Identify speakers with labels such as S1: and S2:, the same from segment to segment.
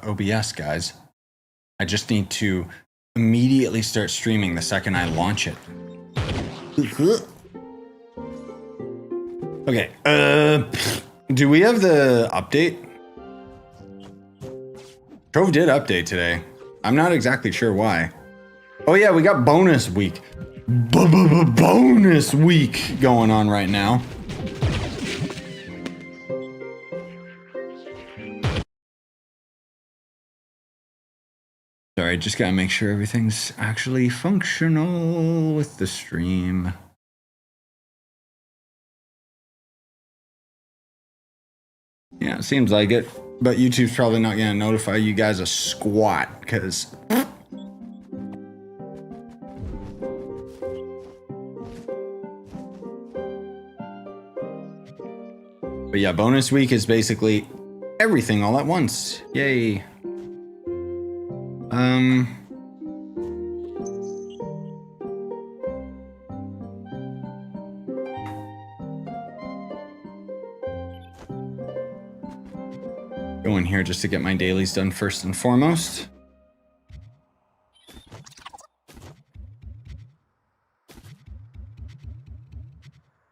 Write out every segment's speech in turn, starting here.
S1: OBS, guys. I just need to immediately start streaming the second I launch it. Okay, do we have the update? Trove did update today. I'm not exactly sure why. Oh yeah, we got bonus week. Bonus week going on right now. Sorry, just gotta make sure everything's actually functional with the stream. Yeah, it seems like it. But YouTube's probably not gonna notify you guys a squat, because... But yeah, bonus week is basically everything all at once. Yay. Go in here just to get my dailies done first and foremost.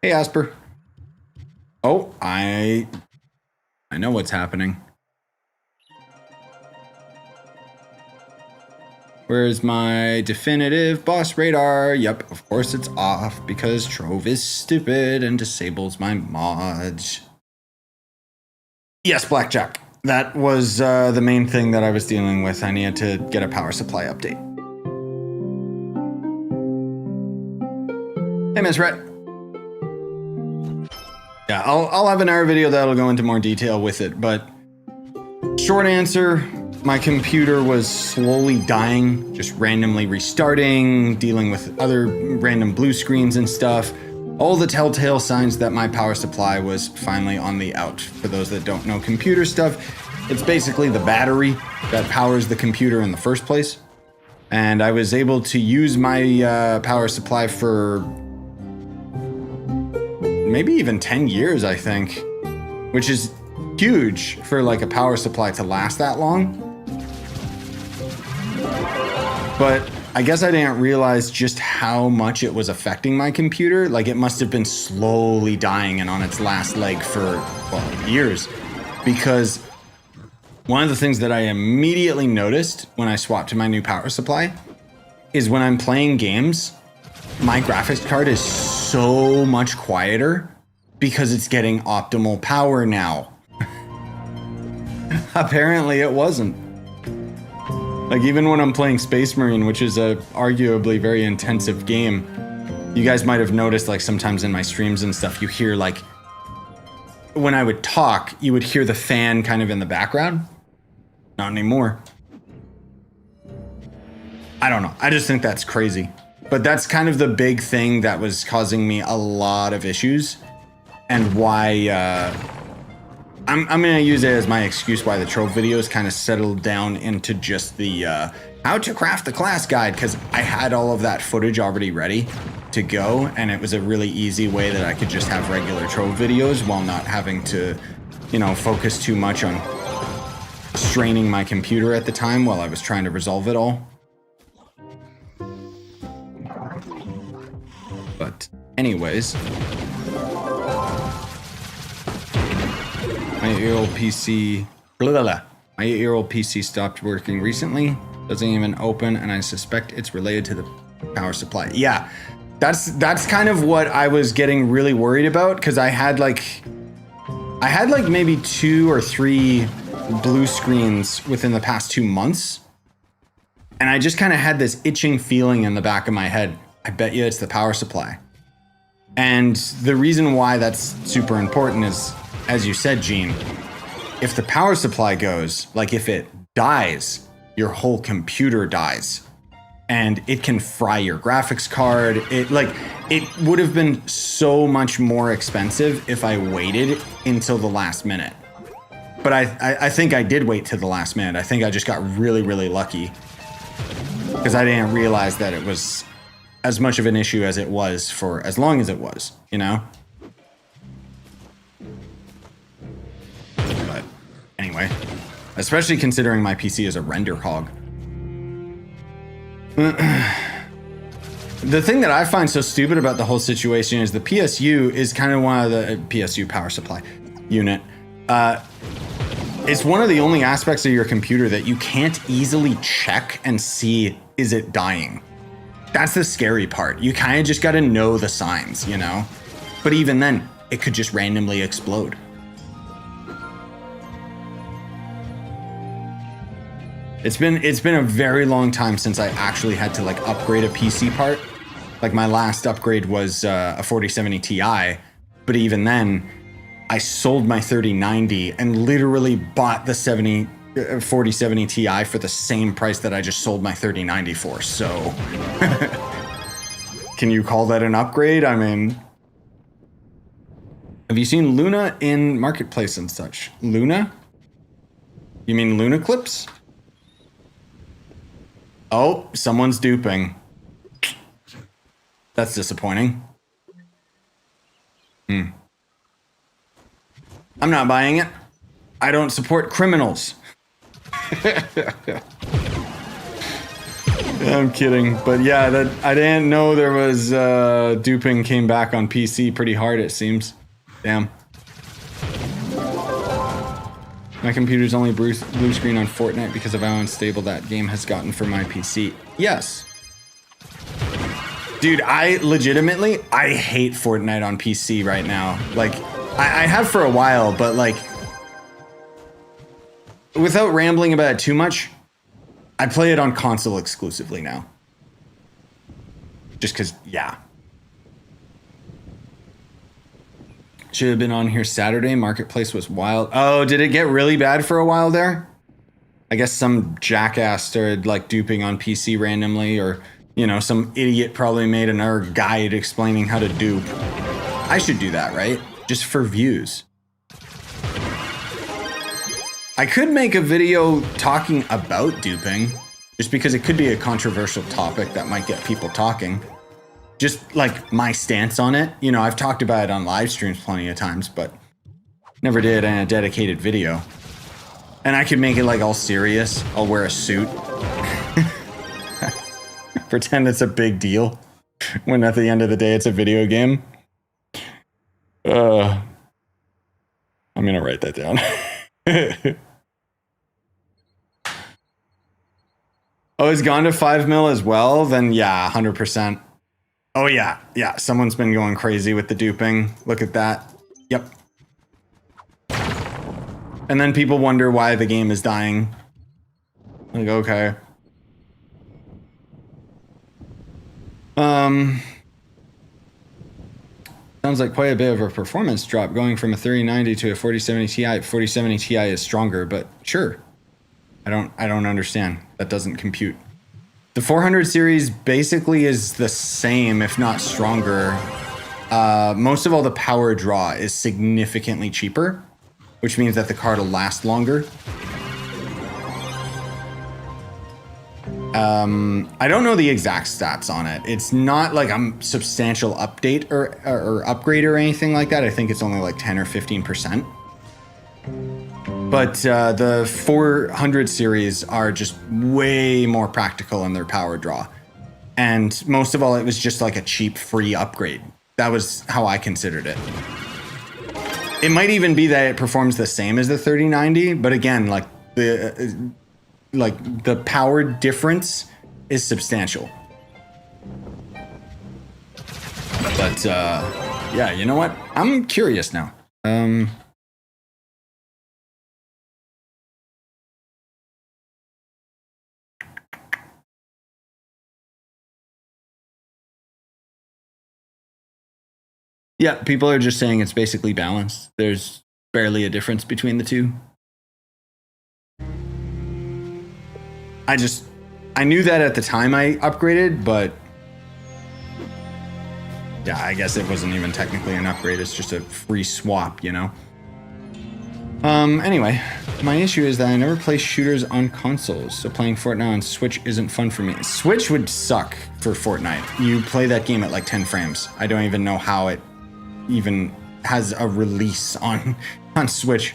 S1: Hey, Asper. Oh, I know what's happening. Where's my definitive boss radar? Yep, of course it's off because Trove is stupid and disables my mods. Yes, Blackjack. That was the main thing that I was dealing with. I needed to get a power supply update. Hey, Miss Rhett. Yeah, I'll have an hour video that'll go into more detail with it, but short answer, my computer was slowly dying, just randomly restarting, dealing with other random blue screens and stuff. All the telltale signs that my power supply was finally on the out. For those that don't know computer stuff, it's basically the battery that powers the computer in the first place. And I was able to use my power supply for maybe even 10 years, I think, which is huge for like a power supply to last that long. But I guess I didn't realize just how much it was affecting my computer. Like, it must have been slowly dying and on its last leg for, well, years. Because one of the things that I immediately noticed when I swapped to my new power supply is when I'm playing games, my graphics card is so much quieter because it's getting optimal power now. Apparently it wasn't. Like, even when I'm playing Space Marine, which is a arguably very intensive game, you guys might have noticed, like, sometimes in my streams and stuff, you hear, like, when I would talk, you would hear the fan kind of in the background. Not anymore. I don't know. I just think that's crazy. But that's kind of the big thing that was causing me a lot of issues, and why I'm gonna use it as my excuse why the Trove videos kind of settled down into just the how to craft the class guide, because I had all of that footage already ready to go, and it was a really easy way that I could just have regular Trove videos while not having to, you know, focus too much on straining my computer at the time while I was trying to resolve it all. But anyways, my 8-year-old PC, my 8-year-old PC stopped working recently. Doesn't even open, and I suspect it's related to the power supply. Yeah, that's kind of what I was getting really worried about, because I had like maybe 2 or 3 blue screens within the past 2 months, and I just kind of had this itching feeling in the back of my head. I bet you it's the power supply. And the reason why that's super important is, as you said, Gene, if the power supply goes, like if it dies, your whole computer dies. And it can fry your graphics card. It would have been so much more expensive if I waited until the last minute. But I think I did wait till the last minute. I think I just got really, really lucky, because I didn't realize that it was as much of an issue as it was for as long as it was, you know? But anyway, especially considering my PC is a render hog. The thing that I find so stupid about the whole situation is the PSU is kind of one of the PSU power supply unit. It's one of the only aspects of your computer that you can't easily check and see, is it dying? That's the scary part. You kind of just got to know the signs, you know? But even then, it could just randomly explode. It's been a very long time since I actually had to like upgrade a PC part. Like my last upgrade was a 4070 Ti, but even then, I sold my 3090 and literally bought the 4070 Ti for the same price that I just sold my 3090 for. So, can you call that an upgrade? I mean, have you seen Luna in Marketplace and such? Luna? You mean Luna clips? Oh, someone's duping. That's disappointing. I'm not buying it. I don't support criminals. I'm kidding. But yeah, I didn't know there was duping came back on PC pretty hard, it seems. Damn. My computer's only blue screen on Fortnite because of how unstable that game has gotten for my PC. Yes. Dude, I hate Fortnite on PC right now. Like, I have for a while, but like, without rambling about it too much, I play it on console exclusively now. Just because, yeah. Should have been on here Saturday. Marketplace was wild. Oh, did it get really bad for a while there? I guess some jackass started like duping on PC randomly, or, you know, some idiot probably made another guide explaining how to dupe. I should do that, right? Just for views. I could make a video talking about duping, just because it could be a controversial topic that might get people talking. Just like my stance on it. You know, I've talked about it on live streams plenty of times, but never did in a dedicated video. And I could make it like all serious. I'll wear a suit. Pretend it's a big deal. When at the end of the day, it's a video game. I'm gonna write that down. Oh, it's gone to 5 mil as well? Then yeah, 100%. Oh yeah, yeah, someone's been going crazy with the duping. Look at that. Yep. And then people wonder why the game is dying. Like, okay. Sounds like quite a bit of a performance drop going from a 3090 to a 4070 Ti. 4070 Ti is stronger, but sure. I don't understand. That doesn't compute. The 400 series basically is the same, if not stronger. Most of all the power draw is significantly cheaper, which means that the card will last longer. I don't know the exact stats on it. It's not like a substantial update or upgrade or anything like that. I think it's only like 10 or 15%. But the 400 series are just way more practical in their power draw. And most of all, it was just like a cheap free upgrade. That was how I considered it. It might even be that it performs the same as the 3090, but again, like the power difference is substantial. But yeah, you know what? I'm curious now. Yeah, people are just saying it's basically balanced. There's barely a difference between the two. I knew that at the time I upgraded, but yeah, I guess it wasn't even technically an upgrade. It's just a free swap, you know? Anyway, my issue is that I never play shooters on consoles, so playing Fortnite on Switch isn't fun for me. Switch would suck for Fortnite. You play that game at like 10 frames. I don't even know how it even has a release on Switch.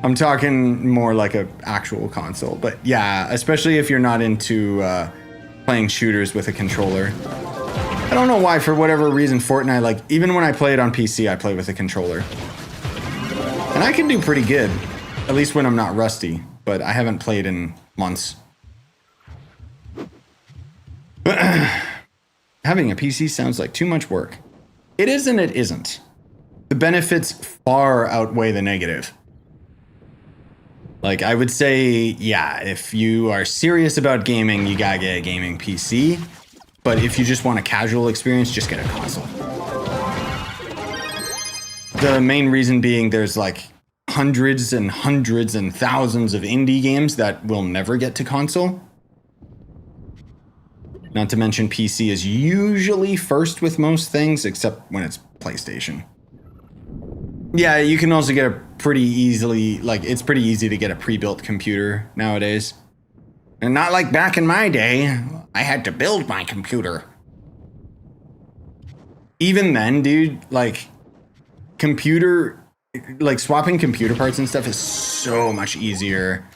S1: I'm talking more like a actual console. But yeah, especially if you're not into playing shooters with a controller. I don't know why, for whatever reason, Fortnite, like, even when I play it on PC, I play with a controller. And I can do pretty good, at least when I'm not rusty, but I haven't played in months. Having a PC sounds like too much work. It is and it isn't. The benefits far outweigh the negative. Like, I would say, yeah, if you are serious about gaming, you gotta get a gaming PC. But if you just want a casual experience, just get a console. The main reason being there's like hundreds and hundreds and thousands of indie games that will never get to console. Not to mention PC is usually first with most things, except when it's PlayStation. Yeah, you can also get a pretty easily, like, it's pretty easy to get a pre-built computer nowadays. And not like back in my day, I had to build my computer. Even then, dude, like, swapping computer parts and stuff is so much easier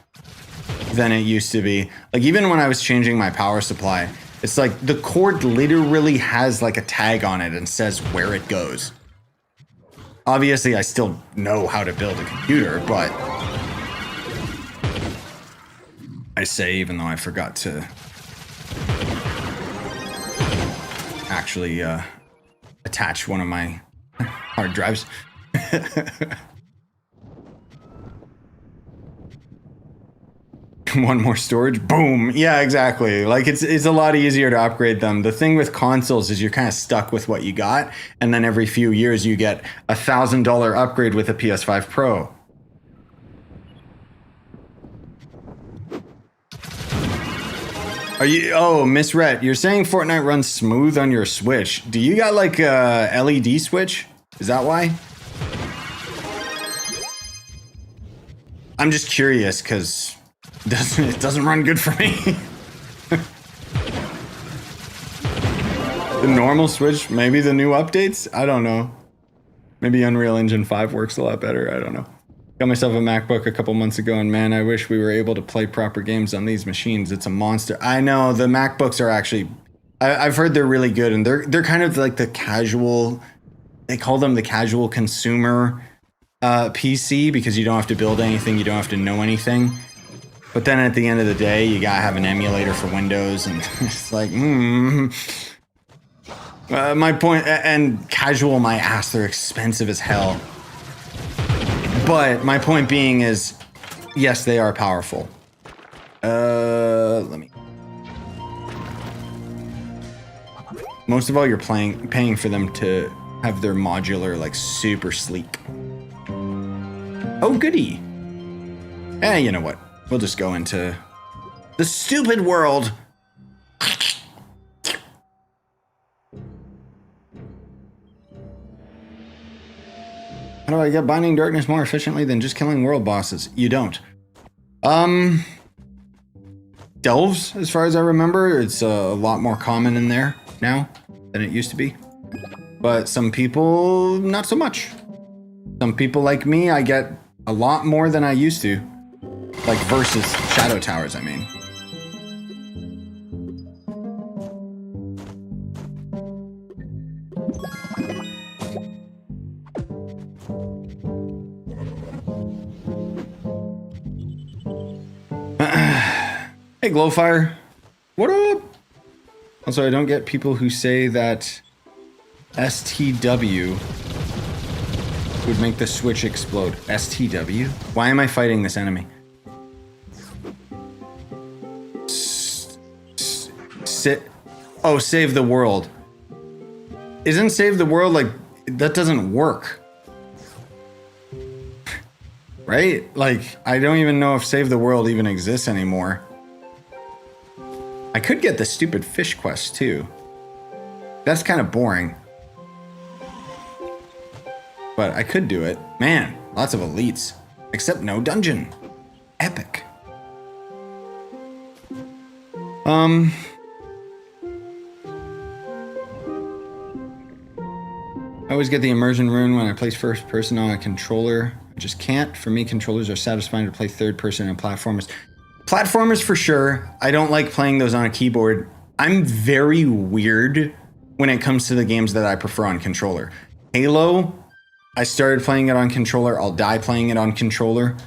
S1: than it used to be. Like, even when I was changing my power supply, it's like the cord literally has like a tag on it and says where it goes. Obviously, I still know how to build a computer, but I say, even though I forgot to actually attach one of my hard drives. One more storage, boom. Yeah, exactly. Like, it's a lot easier to upgrade them. The thing with consoles is you're kind of stuck with what you got, and then every few years you get $1,000 upgrade with a PS5 Pro. Are you? Oh, Miss Rhett, you're saying Fortnite runs smooth on your Switch. Do you got like a LED switch? Is that why? I'm just curious because it doesn't run good for me. The normal Switch, maybe the new updates? I don't know. Maybe Unreal Engine 5 works a lot better. I don't know. Got myself a MacBook a couple months ago, and man, I wish we were able to play proper games on these machines. It's a monster. I know, the MacBooks are actually... I've heard they're really good, and they're kind of like the casual... They call them the casual consumer PC, because you don't have to build anything, you don't have to know anything. But then at the end of the day, you gotta have an emulator for Windows, and it's like, my point, and casual, my ass, they're expensive as hell. But my point being is, yes, they are powerful. Let me... Most of all, you're paying for them to have their modular, like, super sleek. Oh, goody. Eh, you know what? We'll just go into the stupid world. How do I get Binding Darkness more efficiently than just killing world bosses? You don't. Delves, as far as I remember, it's a lot more common in there now than it used to be. But some people, not so much. Some people like me, I get a lot more than I used to. Like versus Shadow Towers, I mean. Hey, Glowfire. What up? Also, I don't get people who say that STW would make the Switch explode. STW? Why am I fighting this enemy? Oh, save the world. Isn't save the world, like, that doesn't work. Right? Like, I don't even know if save the world even exists anymore. I could get the stupid fish quest too. That's kind of boring. But I could do it. Man, lots of elites. Except no dungeon. Epic. I always get the immersion rune when I place first person on a controller. I just can't. For me, controllers are satisfying to play third person and platformers. Platformers for sure. I don't like playing those on a keyboard. I'm very weird when it comes to the games that I prefer on controller. Halo, I started playing it on controller. I'll die playing it on controller.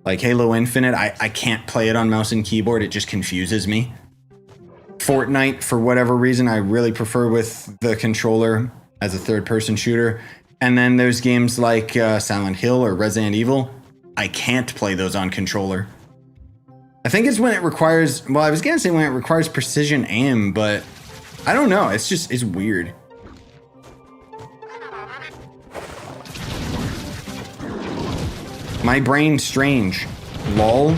S1: Like Halo Infinite, I can't play it on mouse and keyboard. It just confuses me. Fortnite, for whatever reason, I really prefer with the controller as a third-person shooter. And then there's games like Silent Hill or Resident Evil. I can't play those on controller. I think it's when it requires, well, I was gonna say when it requires precision aim, but I don't know. It's just, it's weird. My brain strange. Lol.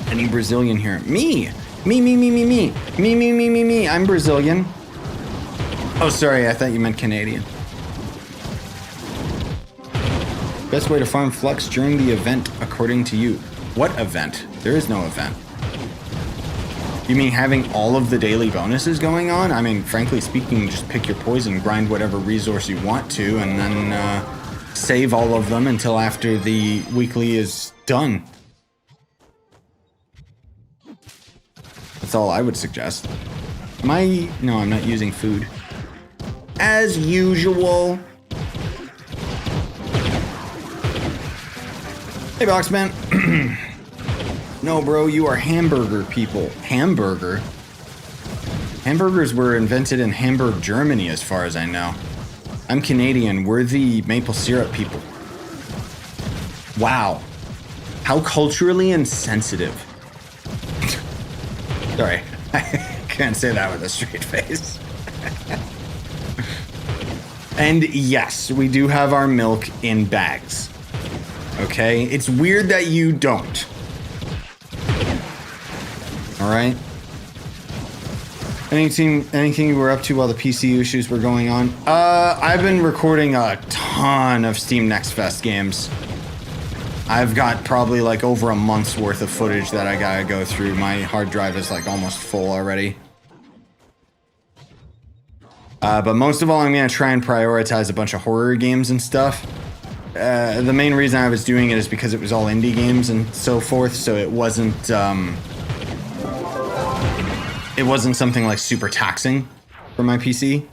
S1: Any Brazilian here? Me. Me. I'm Brazilian. Oh, sorry. I thought you meant Canadian. Best way to farm flux during the event, according to you. What event? There is no event. You mean having all of the daily bonuses going on? I mean, frankly speaking, just pick your poison, grind whatever resource you want to, and then save all of them until after the weekly is done. That's all I would suggest. No, I'm not using food. As usual. Hey, Boxman. No, bro, you are hamburger people. Hamburger? Hamburgers were invented in Hamburg, Germany, as far as I know. I'm Canadian. We're the maple syrup people. Wow. How culturally insensitive. Sorry. I can't say that with a straight face. And yes, we do have our milk in bags. Okay? It's weird that you don't. All right? Anything you were up to while the PC issues were going on? I've been recording a ton of Steam Next Fest games. I've got probably like over a month's worth of footage that I gotta go through. My hard drive is like almost full already. But most of all, I'm gonna try and prioritize a bunch of horror games and stuff. The main reason I was doing it is because it was all indie games and so forth, so it wasn't something like super taxing for my PC.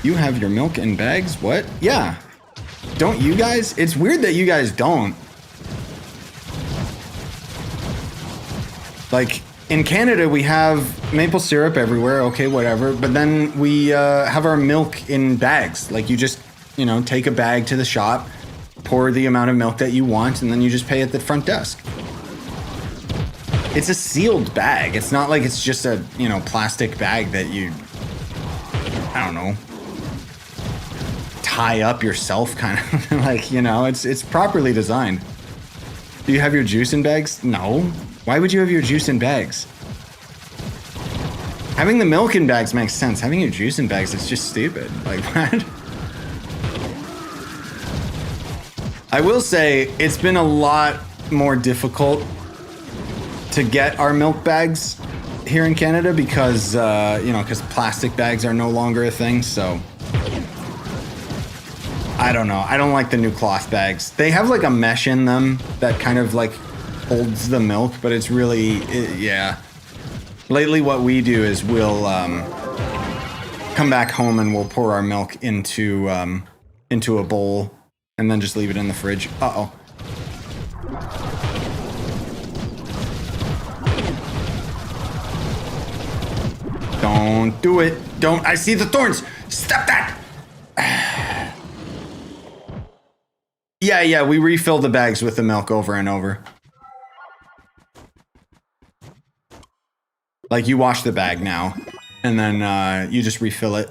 S1: You have your milk in bags? What? Yeah. Don't you guys? It's weird that you guys don't. Like, in Canada, we have maple syrup everywhere. Okay, whatever. But then we have our milk in bags. Like, you just, take a bag to the shop, pour the amount of milk that you want, and then you just pay at the front desk. It's a sealed bag. It's not like it's just a, plastic bag that you, I don't know, tie up yourself, kind of. Like, it's properly designed. Do you have your juice in bags? No. Why would you have your juice in bags? Having the milk in bags makes sense. Having your juice in bags is just stupid. Like, what? I will say, it's been a lot more difficult to get our milk bags here in Canada because, because plastic bags are no longer a thing, so... I don't know. I don't like the new cloth bags. They have like a mesh in them that kind of like holds the milk, but it's really, yeah. Lately what we do is we'll come back home and we'll pour our milk into a bowl and then just leave it in the fridge. Uh-oh. Don't do it. Don't. I see the thorns. Stop that. Yeah, we refill the bags with the milk over and over. Like, you wash the bag now, and then you just refill it.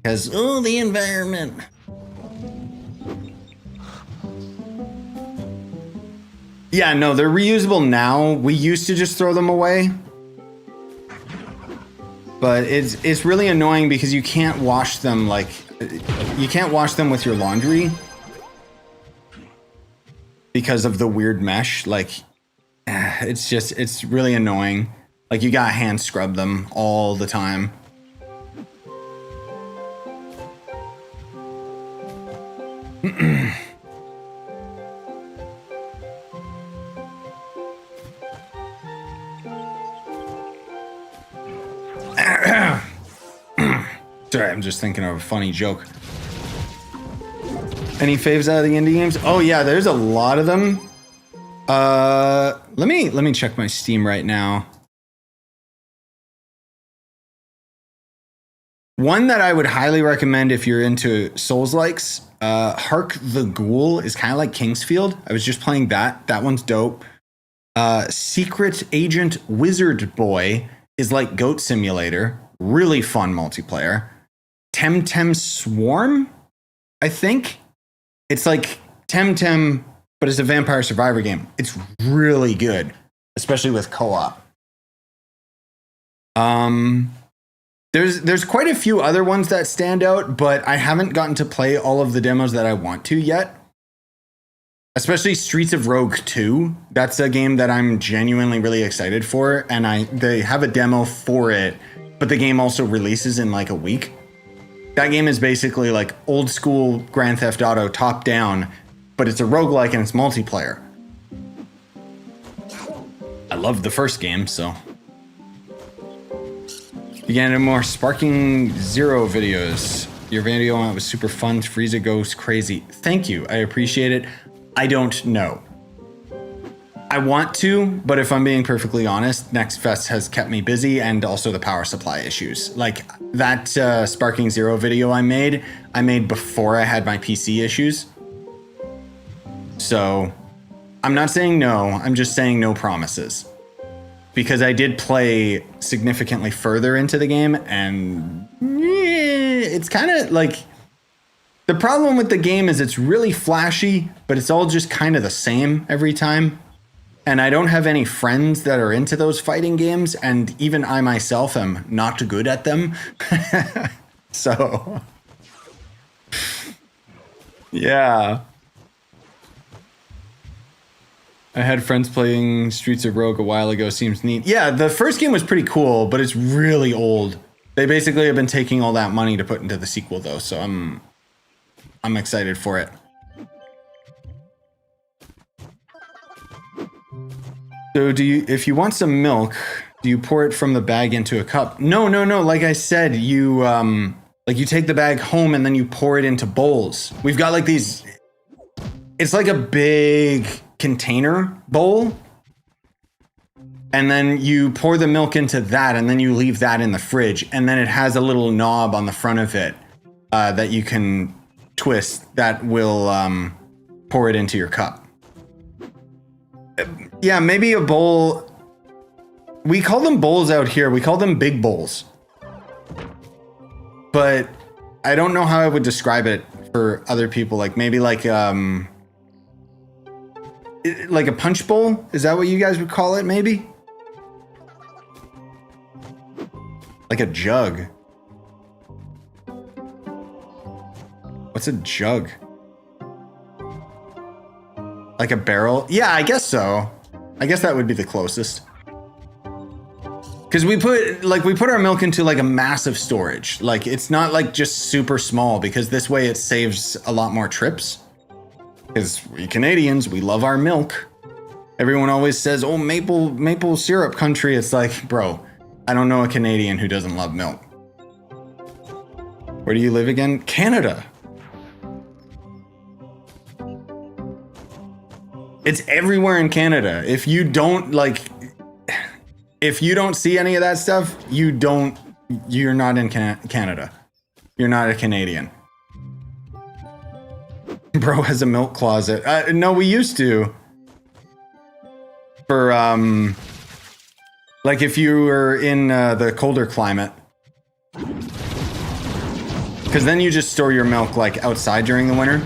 S1: Because, the environment. Yeah, no, they're reusable now. We used to just throw them away. But it's really annoying because you can't wash them, like, you can't wash them with your laundry. Because of the weird mesh, like, it's really annoying. Like, you gotta hand scrub them all the time. Sorry, I'm just thinking of a funny joke. Any faves out of the indie games? Oh yeah, there's a lot of them. Let me check my Steam right now. One that I would highly recommend if you're into Souls-likes, Hark the Ghoul is kind of like Kingsfield. I was just playing that. That one's dope. Secret Agent Wizard Boy is like Goat Simulator. Really fun multiplayer. Temtem Swarm, I think. It's like Temtem, but it's a vampire survivor game. It's really good, especially with co-op. There's quite a few other ones that stand out, but I haven't gotten to play all of the demos that I want to yet. Especially Streets of Rogue 2. That's a game that I'm genuinely really excited for, and they have a demo for it, but the game also releases in like a week. That game is basically like old school Grand Theft Auto top down, but it's a roguelike and it's multiplayer. I loved the first game, so. Began to more Sparking Zero videos. Your video on it was super fun. Frieza goes crazy. Thank you. I appreciate it. I don't know. I want to, but if I'm being perfectly honest, Next Fest has kept me busy, and also the power supply issues. Like that Sparking Zero video I made before I had my PC issues. So I'm not saying no, I'm just saying no promises. Because I did play significantly further into the game, and it's kind of like, the problem with the game is it's really flashy, but it's all just kind of the same every time. And I don't have any friends that are into those fighting games, and even I myself am not good at them. So, yeah. I had friends playing Streets of Rogue a while ago. Seems neat. Yeah, the first game was pretty cool, but it's really old. They basically have been taking all that money to put into the sequel, though, so I'm excited for it. So if you want some milk, do you pour it from the bag into a cup? No. Like I said, you take the bag home and then you pour it into bowls. We've got like these, it's like a big container bowl. And then you pour the milk into that, and then you leave that in the fridge. And then it has a little knob on the front of it that you can twist that will pour it into your cup. Yeah, maybe a bowl. We call them bowls out here. We call them big bowls. But I don't know how I would describe it for other people. Like maybe like a punch bowl? Is that what you guys would call it, maybe? Like a jug. What's a jug? Like a barrel? Yeah, I guess so. I guess that would be the closest. Because we put our milk into like a massive storage. Like it's not like just super small, because this way it saves a lot more trips. Because we Canadians, we love our milk. Everyone always says, oh, maple syrup country. It's like, bro, I don't know a Canadian who doesn't love milk. Where do you live again? Canada. It's everywhere in Canada. If you don't see any of that stuff, you're not in Canada. You're not a Canadian. Bro has a milk closet. No, we used to. For, like if you were in the colder climate. Because then you just store your milk like outside during the winter.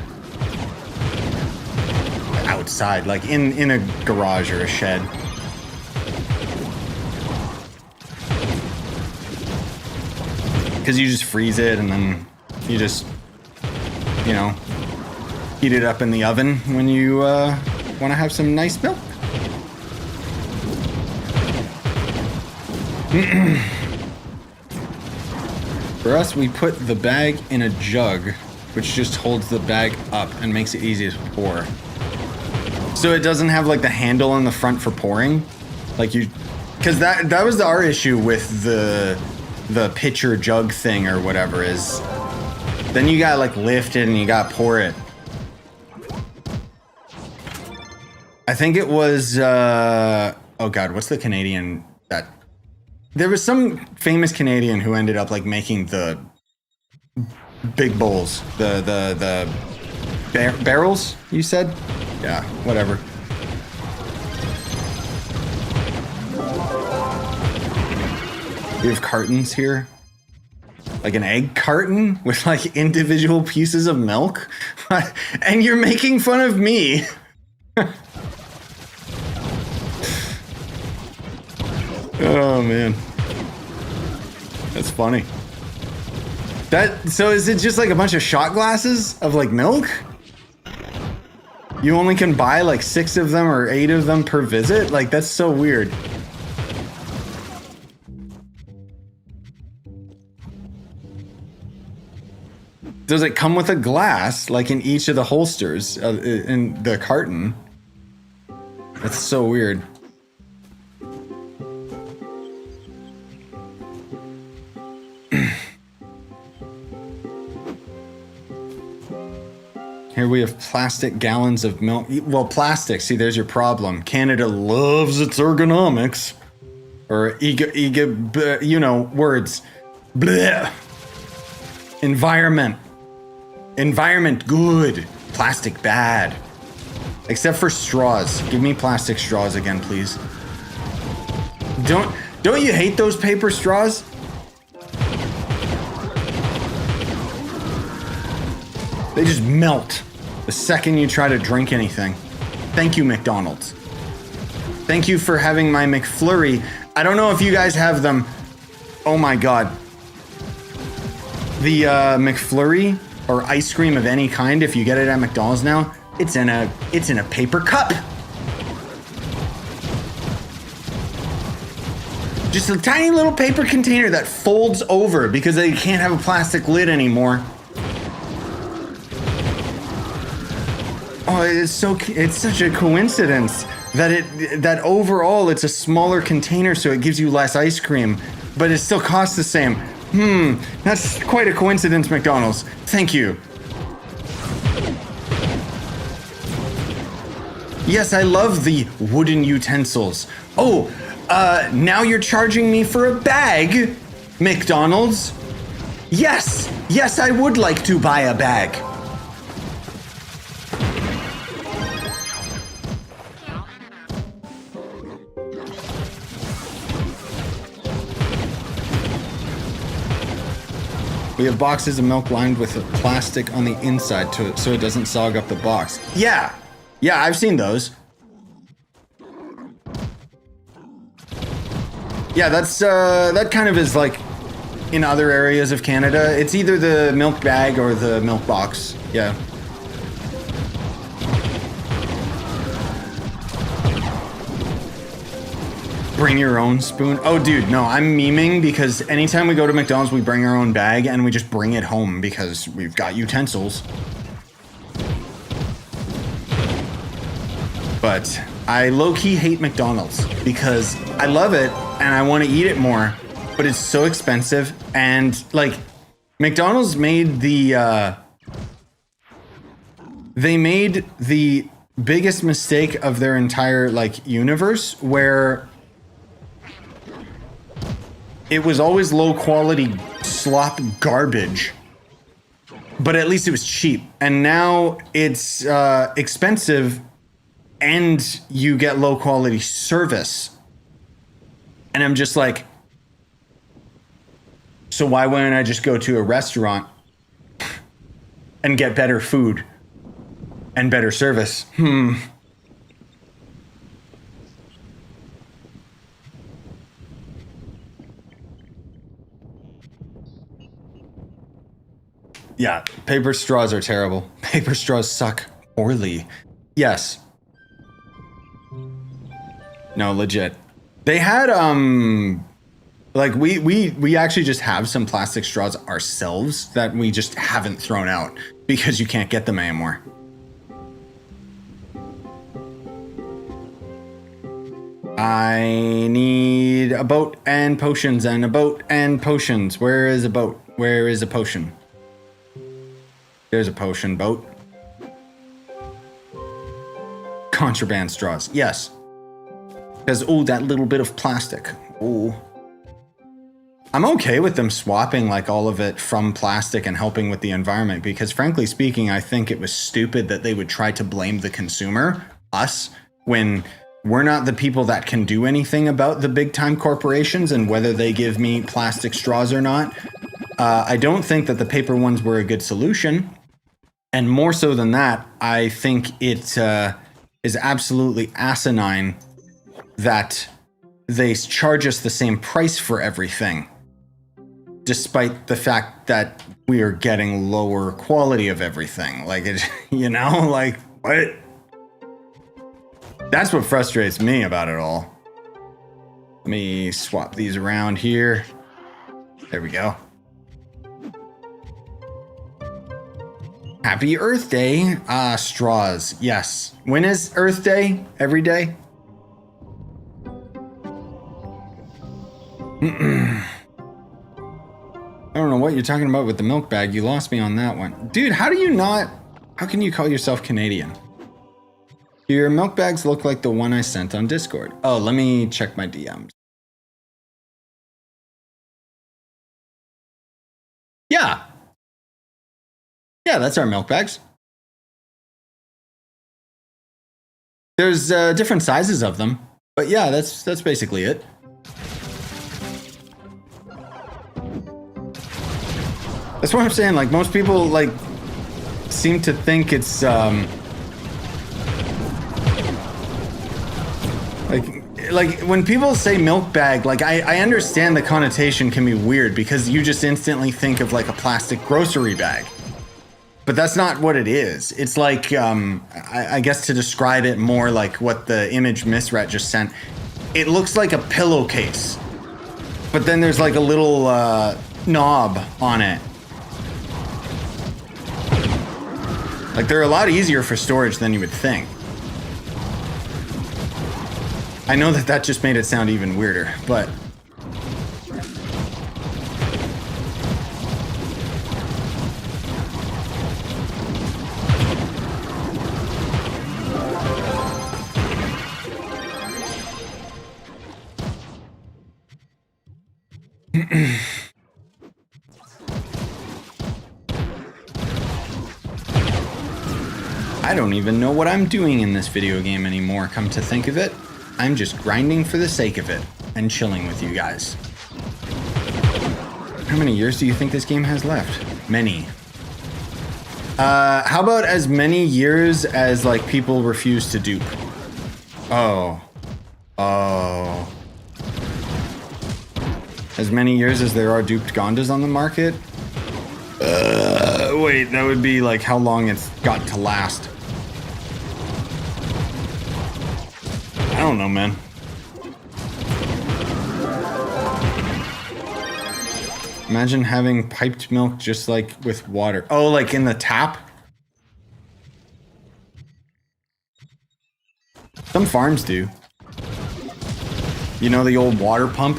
S1: Outside, like in a garage or a shed. Because you just freeze it and then you just, heat it up in the oven when you want to have some nice milk. For us, we put the bag in a jug which just holds the bag up and makes it easy to pour. So it doesn't have like the handle on the front for pouring, like you, because that was our issue with the pitcher jug thing or whatever is. Then you gotta like lift it and you gotta pour it. I think it was oh god, what's the Canadian that? There was some famous Canadian who ended up like making the big bowls, the barrels, you said? Yeah, whatever. We have cartons here. Like an egg carton with like individual pieces of milk. And you're making fun of me. Oh man. That's funny. So is it just like a bunch of shot glasses of like milk? You only can buy like 6 of them or 8 of them per visit? Like that's so weird. Does it come with a glass like in each of the holsters in the carton? That's so weird. Here we have plastic gallons of milk. Well, plastic, see, there's your problem. Canada loves its ergonomics. Or, you know, words. Blech. Environment. Environment, good. Plastic, bad. Except for straws. Give me plastic straws again, please. Don't you hate those paper straws? They just melt the second you try to drink anything. Thank you, McDonald's. Thank you for having my McFlurry. I don't know if you guys have them. Oh my god. The McFlurry or ice cream of any kind, if you get it at McDonald's now, it's in a paper cup. Just a tiny little paper container that folds over because they can't have a plastic lid anymore. Oh, it's such a coincidence that overall it's a smaller container, so it gives you less ice cream, but it still costs the same. That's quite a coincidence, McDonald's. Thank you. Yes, I love the wooden utensils. Oh, now you're charging me for a bag, McDonald's. Yes, I would like to buy a bag. We have boxes of milk lined with plastic on the inside so it doesn't sog up the box. Yeah, I've seen those. Yeah, that kind of is like in other areas of Canada. It's either the milk bag or the milk box. Yeah. Bring your own spoon. Oh, dude, no, I'm memeing because anytime we go to McDonald's, we bring our own bag and we just bring it home because we've got utensils. But I low-key hate McDonald's because I love it and I want to eat it more, but it's so expensive. And like McDonald's made they made the biggest mistake of their entire like universe where it was always low quality slop garbage, but at least it was cheap. And now it's expensive and you get low quality service. And I'm just like, so why wouldn't I just go to a restaurant and get better food and better service? Yeah, paper straws are terrible. Paper straws suck poorly. Yes. No, legit. They had like we actually just have some plastic straws ourselves that we just haven't thrown out. because you can't get them anymore. I need a boat and potions and a boat and potions. Where is a boat? Where is a potion? There's a potion boat. Contraband straws. Yes. Because, oh, that little bit of plastic. Oh. I'm okay with them swapping like all of it from plastic and helping with the environment because frankly speaking, I think it was stupid that they would try to blame the consumer, us, when we're not the people that can do anything about the big time corporations and whether they give me plastic straws or not. I don't think that the paper ones were a good solution. And more so than that, I think it is absolutely asinine that they charge us the same price for everything, despite the fact that we are getting lower quality of everything. Like, it, you know, like, what? That's what frustrates me about it all. Let me swap these around here. There we go. Happy Earth Day. Straws. Yes. When is Earth Day? Every day? I don't know what you're talking about with the milk bag. You lost me on that one. Dude, how can you call yourself Canadian? Your milk bags look like the one I sent on Discord. Oh, let me check my DMs. Yeah. Yeah, that's our milk bags. There's different sizes of them, but yeah, that's basically it. That's what I'm saying. Like, most people like seem to think it's like when people say milk bag, like I understand the connotation can be weird because you just instantly think of like a plastic grocery bag. But that's not what it is. It's like, I guess to describe it more like what the image Misrat just sent, it looks like a pillowcase. But then there's like a little knob on it. Like, they're a lot easier for storage than you would think. I know that just made it sound even weirder, but... I don't even know what I'm doing in this video game anymore, come to think of it. I'm just grinding for the sake of it and chilling with you guys. How many years do you think this game has left? Many. How about as many years as like people refuse to dupe? Oh. As many years as there are duped Gondas on the market? Wait, that would be like how long it's got to last. I don't know, man. Imagine having piped milk just like with water. Oh, like in the tap? Some farms do. You know the old water pump?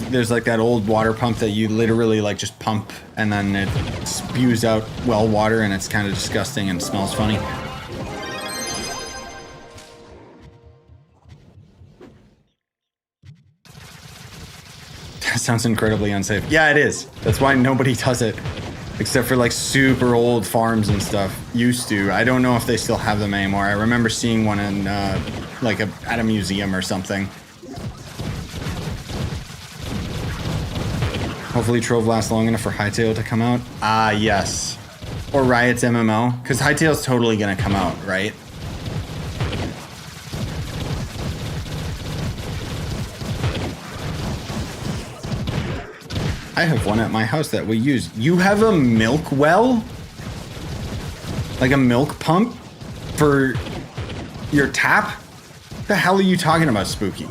S1: There's like that old water pump that you literally like just pump and then it spews out well water and it's kind of disgusting and smells funny. That sounds incredibly unsafe. Yeah, it is. That's why nobody does it. Except for like super old farms and stuff. Used to. I don't know if they still have them anymore. I remember seeing one in like at a museum or something. Hopefully Trove lasts long enough for Hytale to come out. Ah, yes. Or Riot's MMO. Because Hytale's totally going to come out, right? I have one at my house that we use. You have a milk well? Like a milk pump for your tap? The hell are you talking about, Spooky?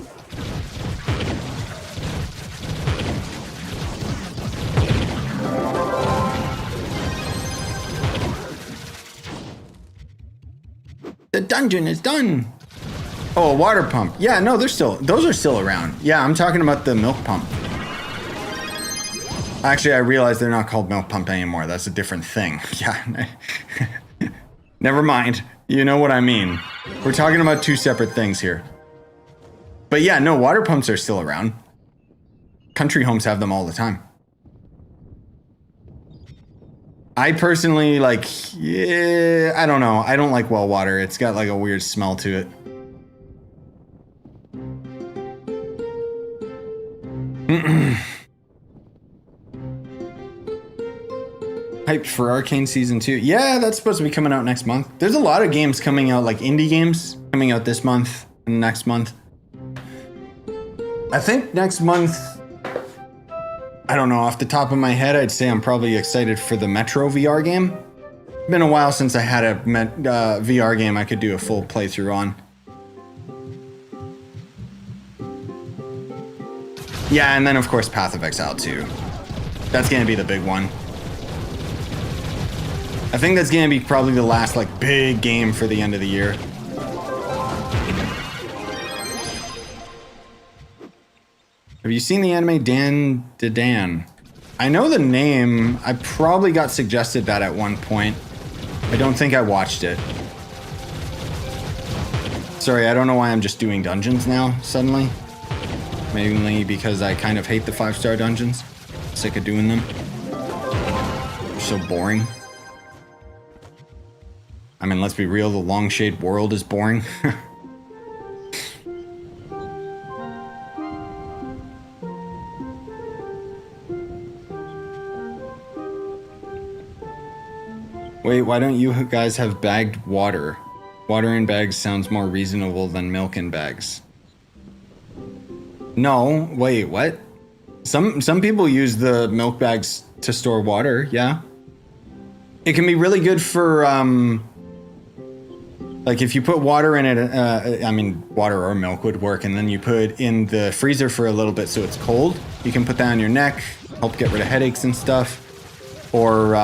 S1: The dungeon is done. Oh, a water pump. Yeah, no, those are still around. Yeah, I'm talking about the milk pump. Actually, I realized they're not called milk pump anymore. That's a different thing. Yeah. Never mind. You know what I mean. We're talking about two separate things here. But yeah, no, water pumps are still around. Country homes have them all the time. I personally yeah, I don't know. I don't like well water. It's got like a weird smell to it. Hyped for Arcane Season 2. Yeah, that's supposed to be coming out next month. There's a lot of games coming out, like indie games, coming out this month and next month. I think next month, I don't know, off the top of my head, I'd say I'm probably excited for the Metro VR game. Been a while since I had a VR game I could do a full playthrough on. Yeah, and then of course Path of Exile 2. That's gonna be the big one. I think that's gonna be probably the last like big game for the end of the year. Have you seen the anime Dan to Dan? I know the name. I probably got suggested that at one point. I don't think I watched it. Sorry, I don't know why I'm just doing dungeons now suddenly. Mainly because I kind of hate the 5-star dungeons. Sick of doing them. They're so boring. I mean, let's be real, the Longshade world is boring. Wait, why don't you guys have bagged water? Water in bags sounds more reasonable than milk in bags. No, wait, what? Some people use the milk bags to store water, yeah. It can be really good for, like if you put water in it, I mean, water or milk would work, and then you put in the freezer for a little bit so it's cold. You can put that on your neck, help get rid of headaches and stuff. Or,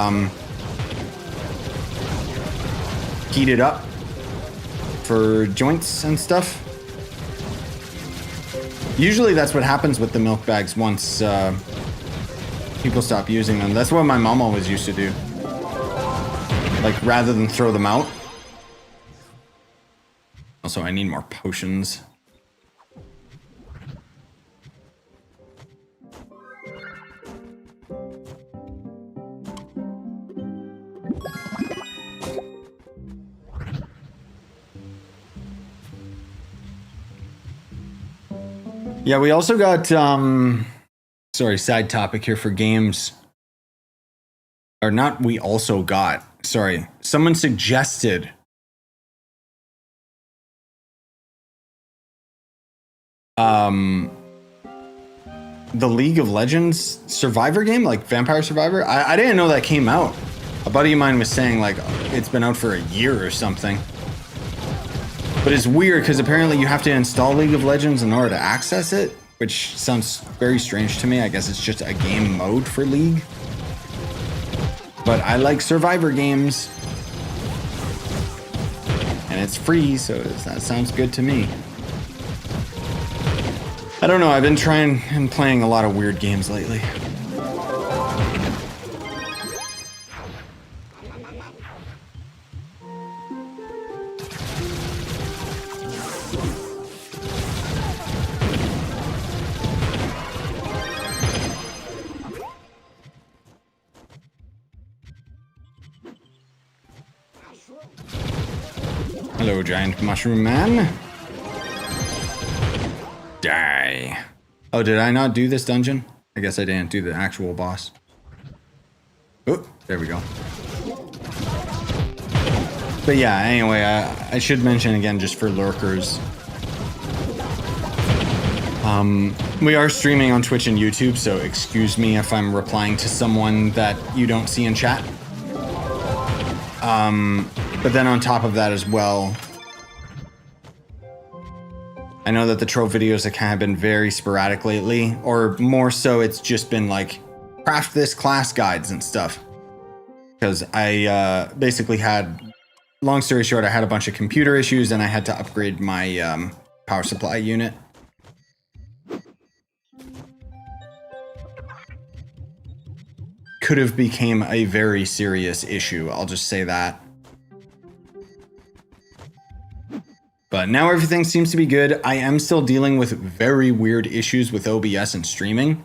S1: heat it up for joints and stuff. Usually that's what happens with the milk bags once people stop using them. That's what my mom always used to do. Like rather than throw them out. Also, I need more potions. Yeah, we also got, sorry, side topic here for games. Or not, we also got, sorry, someone suggested the League of Legends Survivor game, like Vampire Survivor. I didn't know that came out. A buddy of mine was saying like it's been out for a year or something. But it's weird because apparently you have to install League of Legends in order to access it, which sounds very strange to me. I guess it's just a game mode for League. But I like Survivor games. And it's free, so that sounds good to me. I don't know, I've been trying and playing a lot of weird games lately. Hello, giant mushroom man. Die. Oh, did I not do this dungeon? I guess I didn't do the actual boss. Oh, there we go. But yeah, anyway, I should mention again, just for lurkers. We are streaming on Twitch and YouTube, so excuse me if I'm replying to someone that you don't see in chat. But then on top of that as well, I know that the Trove videos have kind of been very sporadic lately, or more so it's just been like craft this class guides and stuff. Because I basically had, long story short, I had a bunch of computer issues and I had to upgrade my power supply unit. Could have became a very serious issue, I'll just say that. But now everything seems to be good. I am still dealing with very weird issues with OBS and streaming.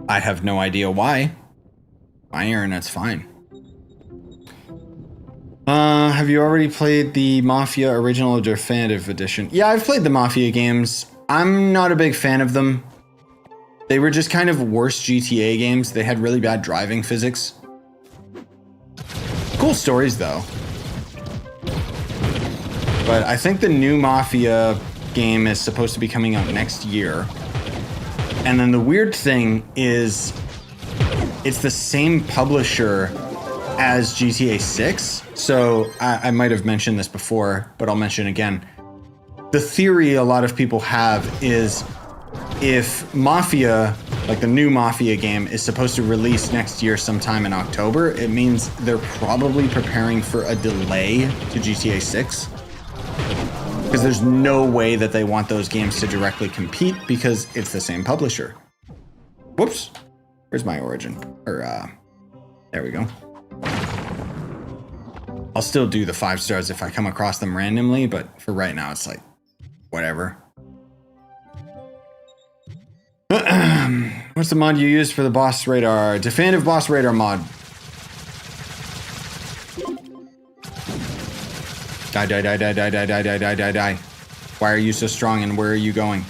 S1: I have no idea why. My internet's fine. Have you already played the Mafia Original or Definitive Edition? Yeah, I've played the Mafia games. I'm not a big fan of them. They were just kind of worse GTA games. They had really bad driving physics. Cool stories, though. But I think the new Mafia game is supposed to be coming out next year. And then the weird thing is, it's the same publisher as GTA 6. So I might have mentioned this before, but I'll mention it again. The theory a lot of people have is if Mafia, like the new Mafia game, is supposed to release next year sometime in October, it means they're probably preparing for a delay to GTA 6. Because there's no way that they want those games to directly compete because it's the same publisher. Whoops. Where's my origin? There we go. I'll still do the 5 stars if I come across them randomly, but for right now, it's like, whatever. What's the mod you use for the boss radar? Definitive boss radar mod. Die, die, die, die, die, die, die, die, die, die, die. Why are you so strong and where are you going?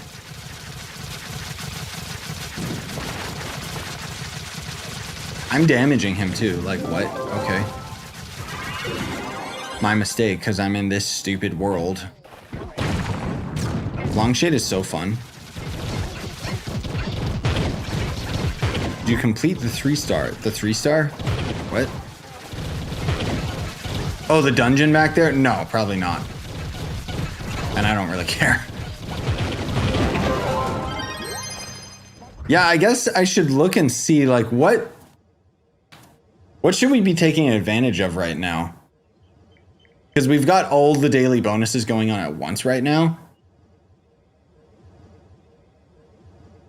S1: I'm damaging him too. Like, what? Okay. My mistake, because I'm in this stupid world. Longshade is so fun. Did you complete the 3-star? The 3-star? What? Oh, the dungeon back there? No, probably not. And I don't really care. Yeah, I guess I should look and see, like, what should we be taking advantage of right now? Because we've got all the daily bonuses going on at once right now.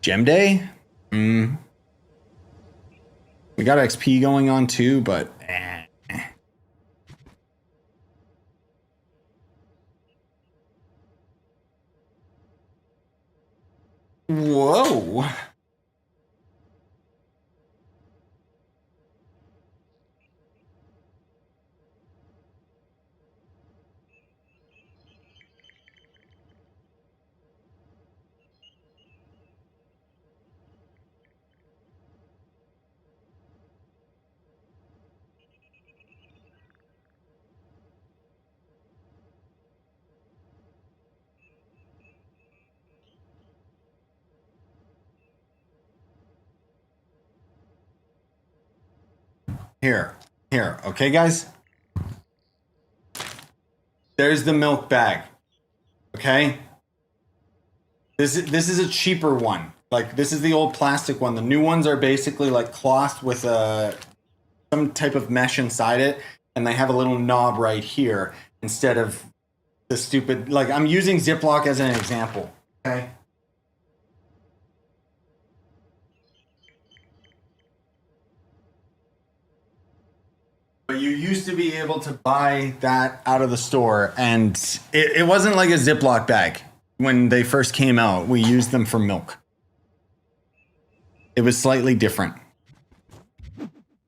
S1: Gem Day? We got XP going on too, but whoa. Here, okay, guys? There's the milk bag, okay? This is a cheaper one. Like, this is the old plastic one. The new ones are basically like cloth with some type of mesh inside it, and they have a little knob right here instead of the stupid, like, I'm using Ziploc as an example, okay? But you used to be able to buy that out of the store, and it wasn't like a Ziploc bag. When they first came out, we used them for milk. It was slightly different.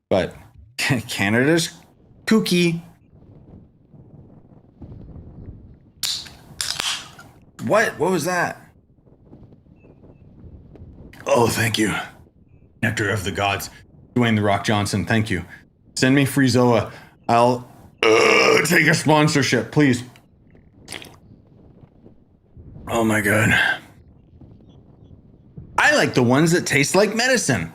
S1: But Canada's kooky. What was that? Oh, thank you. Nectar of the Gods. Dwayne The Rock Johnson, thank you. Send me Friezoa. I'll take a sponsorship, please. Oh my god. I like the ones that taste like medicine.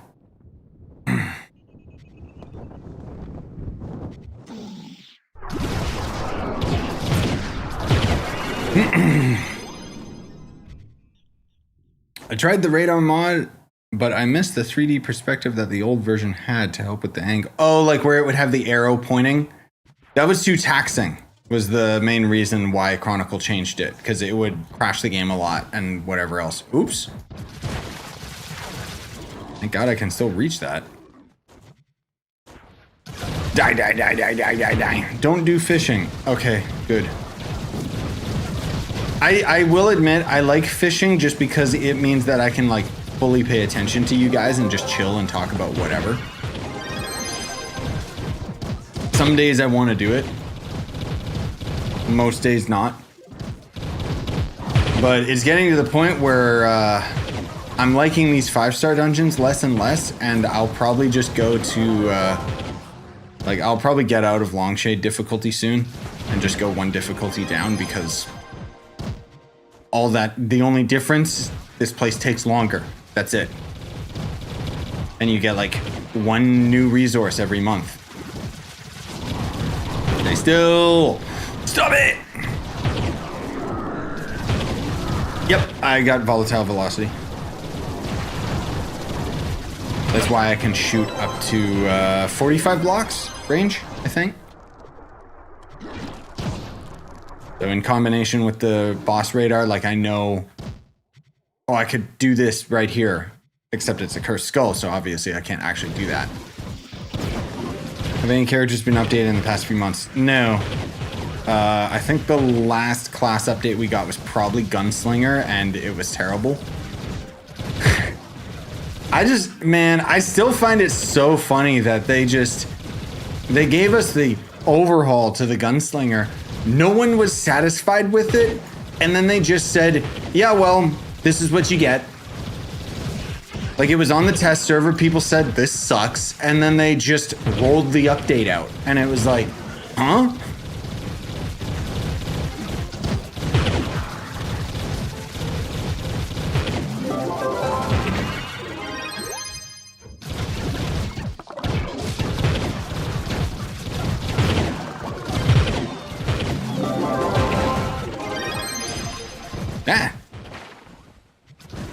S1: I tried the radar mod, but I missed the 3D perspective that the old version had to help with the angle. Oh, like where it would have the arrow pointing? That was too taxing, was the main reason why Chronicle changed it, because it would crash the game a lot and whatever else. Oops. Thank God I can still reach that. Die, die, die, die, die, die, die. Don't do fishing. Okay, good. I will admit I like fishing just because it means that I can like fully pay attention to you guys and just chill and talk about whatever. Some days I want to do it. Most days not. But it's getting to the point where I'm liking these 5-star dungeons less and less, and I'll probably just go to like I'll probably get out of Longshade difficulty soon and just go one difficulty down, because all that, the only difference, this place takes longer. That's it. And you get like one new resource every month. Stay still. Stop it. Yep, I got volatile velocity. That's why I can shoot up to 45 blocks range, I think. So in combination with the boss radar, like I know, oh, I could do this right here, except it's a cursed skull, so obviously I can't actually do that. Have any characters been updated in the past few months? No. I think the last class update we got was probably Gunslinger, and it was terrible. Man, I still find it so funny that they gave us the overhaul to the Gunslinger. No one was satisfied with it, and then they just said, yeah, well, this is what you get. Like, it was on the test server, people said, this sucks, and then they just rolled the update out, and it was like, huh? Ah.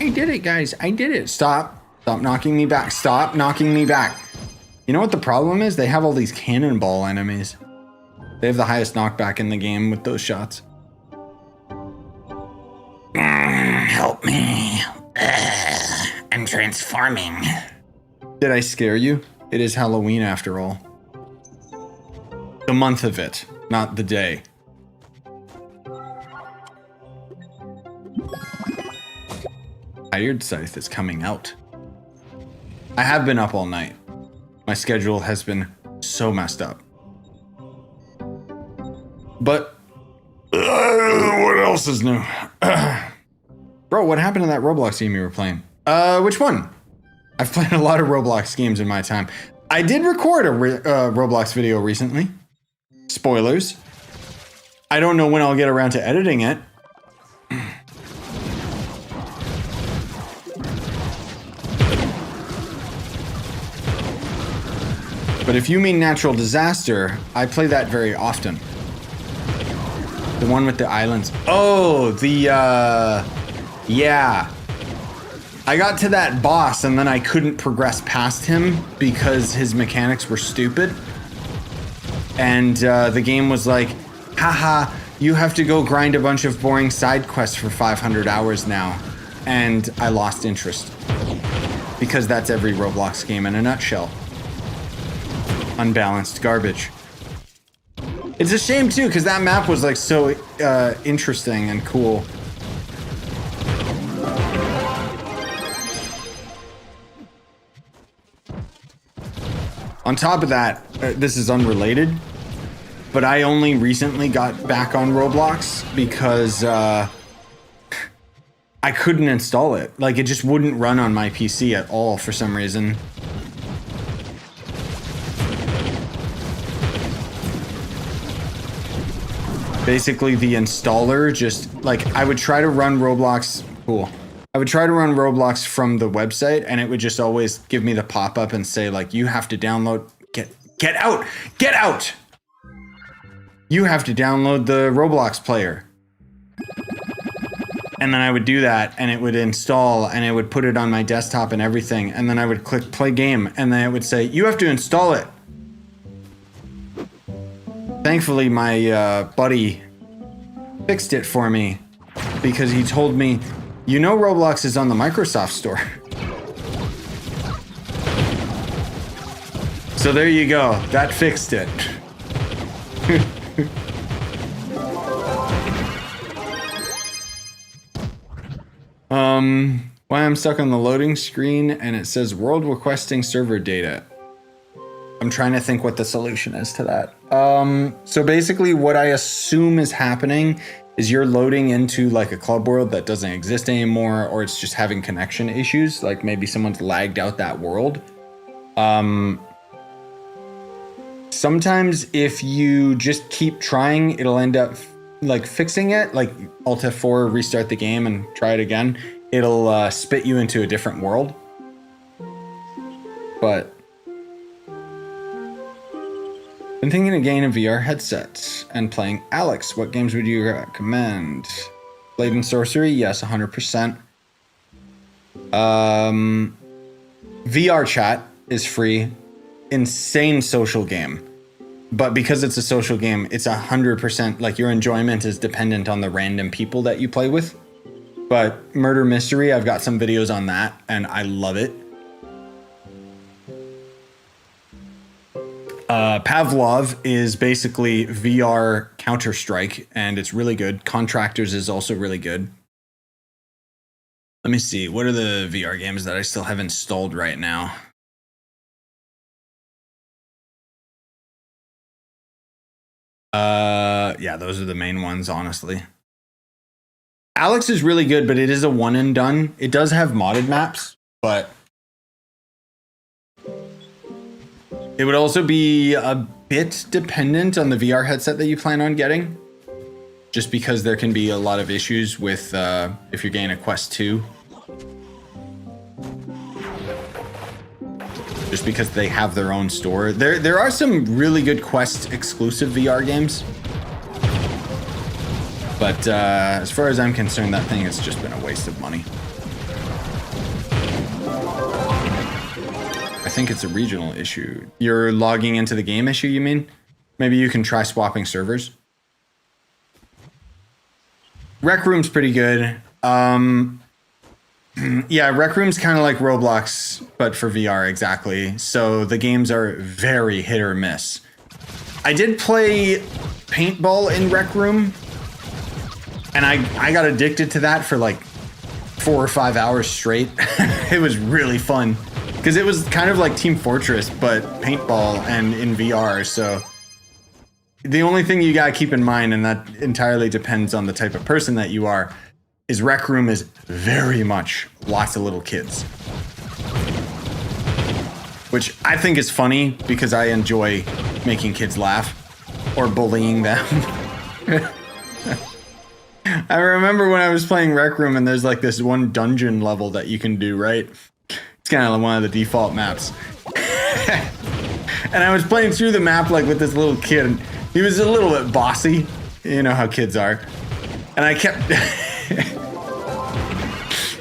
S1: I did it, guys. I did it. Stop. Stop knocking me back. Stop knocking me back. You know what the problem is? They have all these cannonball enemies. They have the highest knockback in the game with those shots. Help me. I'm transforming. Did I scare you? It is Halloween after all. The month of it, not the day. Tired Scythe is coming out. I have been up all night. My schedule has been so messed up. But what else is new? Bro, what happened to that Roblox game you were playing? Which one? I've played a lot of Roblox games in my time. I did record a Roblox video recently. Spoilers. I don't know when I'll get around to editing it. But if you mean natural disaster, I play that very often. The one with the islands. Oh, yeah. I got to that boss and then I couldn't progress past him because his mechanics were stupid. And the game was like, haha, you have to go grind a bunch of boring side quests for 500 hours now. And I lost interest. Because that's every Roblox game in a nutshell. Unbalanced garbage. It's a shame too, because that map was like so interesting and cool. On top of that, this is unrelated, but I only recently got back on Roblox because I couldn't install it. Like, it just wouldn't run on my PC at all for some reason. Basically, the installer just, like, I would try to run Roblox, I would try to run Roblox from the website, and it would just always give me the pop-up and say, like, you have to download, get out! Get out! You have to download the Roblox player. And then I would do that and it would install and it would put it on my desktop and everything. And then I would click play game and then it would say, you have to install it. Thankfully, my buddy fixed it for me because he told me, you know, Roblox is on the Microsoft Store. So there you go. That fixed it. Why I'm stuck on the loading screen and it says world requesting server data. I'm trying to think what the solution is to that. So basically what I assume is happening is you're loading into like a club world that doesn't exist anymore, or it's just having connection issues. Like maybe someone's lagged out that world. Sometimes if you just keep trying, it'll end up like fixing it, like Alt F4, restart the game and try it again. It'll spit you into a different world. But been thinking of getting a VR headset and playing Alex. What games would you recommend? Blade and Sorcery? Yes, 100%. VR chat is free. Insane social game. But because it's a social game, it's 100%, like your enjoyment is dependent on the random people that you play with. But Murder Mystery, I've got some videos on that and I love it. Pavlov is basically VR Counter-Strike and it's really good. Contractors is also really good. Let me see, what are the VR games that I still have installed right now? Yeah, those are the main ones, honestly. Alex is really good, but it is a one and done. It does have modded maps, but it would also be a bit dependent on the VR headset that you plan on getting. Just because there can be a lot of issues with if you're getting a Quest 2. Just because they have their own store. There are some really good Quest exclusive VR games. But as far as I'm concerned, that thing has just been a waste of money. I think it's a regional issue. You're logging into the game issue, you mean? Maybe you can try swapping servers. Rec Room's pretty good. Yeah, Rec Room's kind of like Roblox, but for VR, exactly. So the games are very hit or miss. I did play paintball in Rec Room, and I got addicted to that for like 4 or 5 hours straight. It was really fun, because it was kind of like Team Fortress, but paintball and in VR, so... The only thing you gotta keep in mind, and that entirely depends on the type of person that you are, is Rec Room is very much lots of little kids. Which I think is funny because I enjoy making kids laugh or bullying them. I remember when I was playing Rec Room and there's like this one dungeon level that you can do, right? It's kind of one of the default maps. And I was playing through the map like with this little kid, and he was a little bit bossy. You know how kids are. And I kept...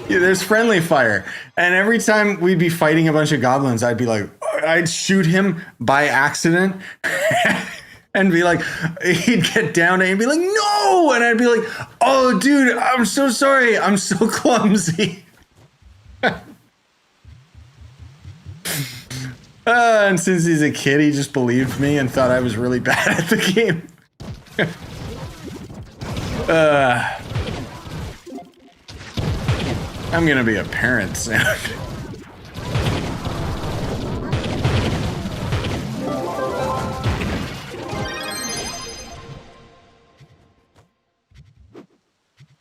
S1: Yeah, there's friendly fire. And every time we'd be fighting a bunch of goblins, I'd be like, I'd shoot him by accident. And be like, he'd get down and he'd be like, no! And I'd be like, oh, dude, I'm so sorry. I'm so clumsy. And since he's a kid, he just believed me and thought I was really bad at the game. I'm gonna be a parent soon.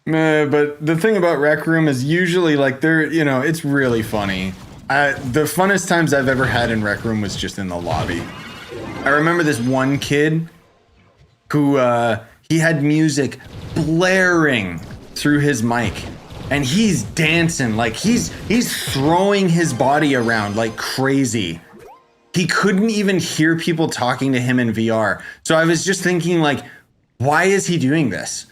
S1: But the thing about Rec Room is usually like it's really funny. The funnest times I've ever had in Rec Room was just in the lobby. I remember this one kid who he had music blaring through his mic. And he's dancing, like he's throwing his body around like crazy. He couldn't even hear people talking to him in VR. So I was just thinking like, why is he doing this?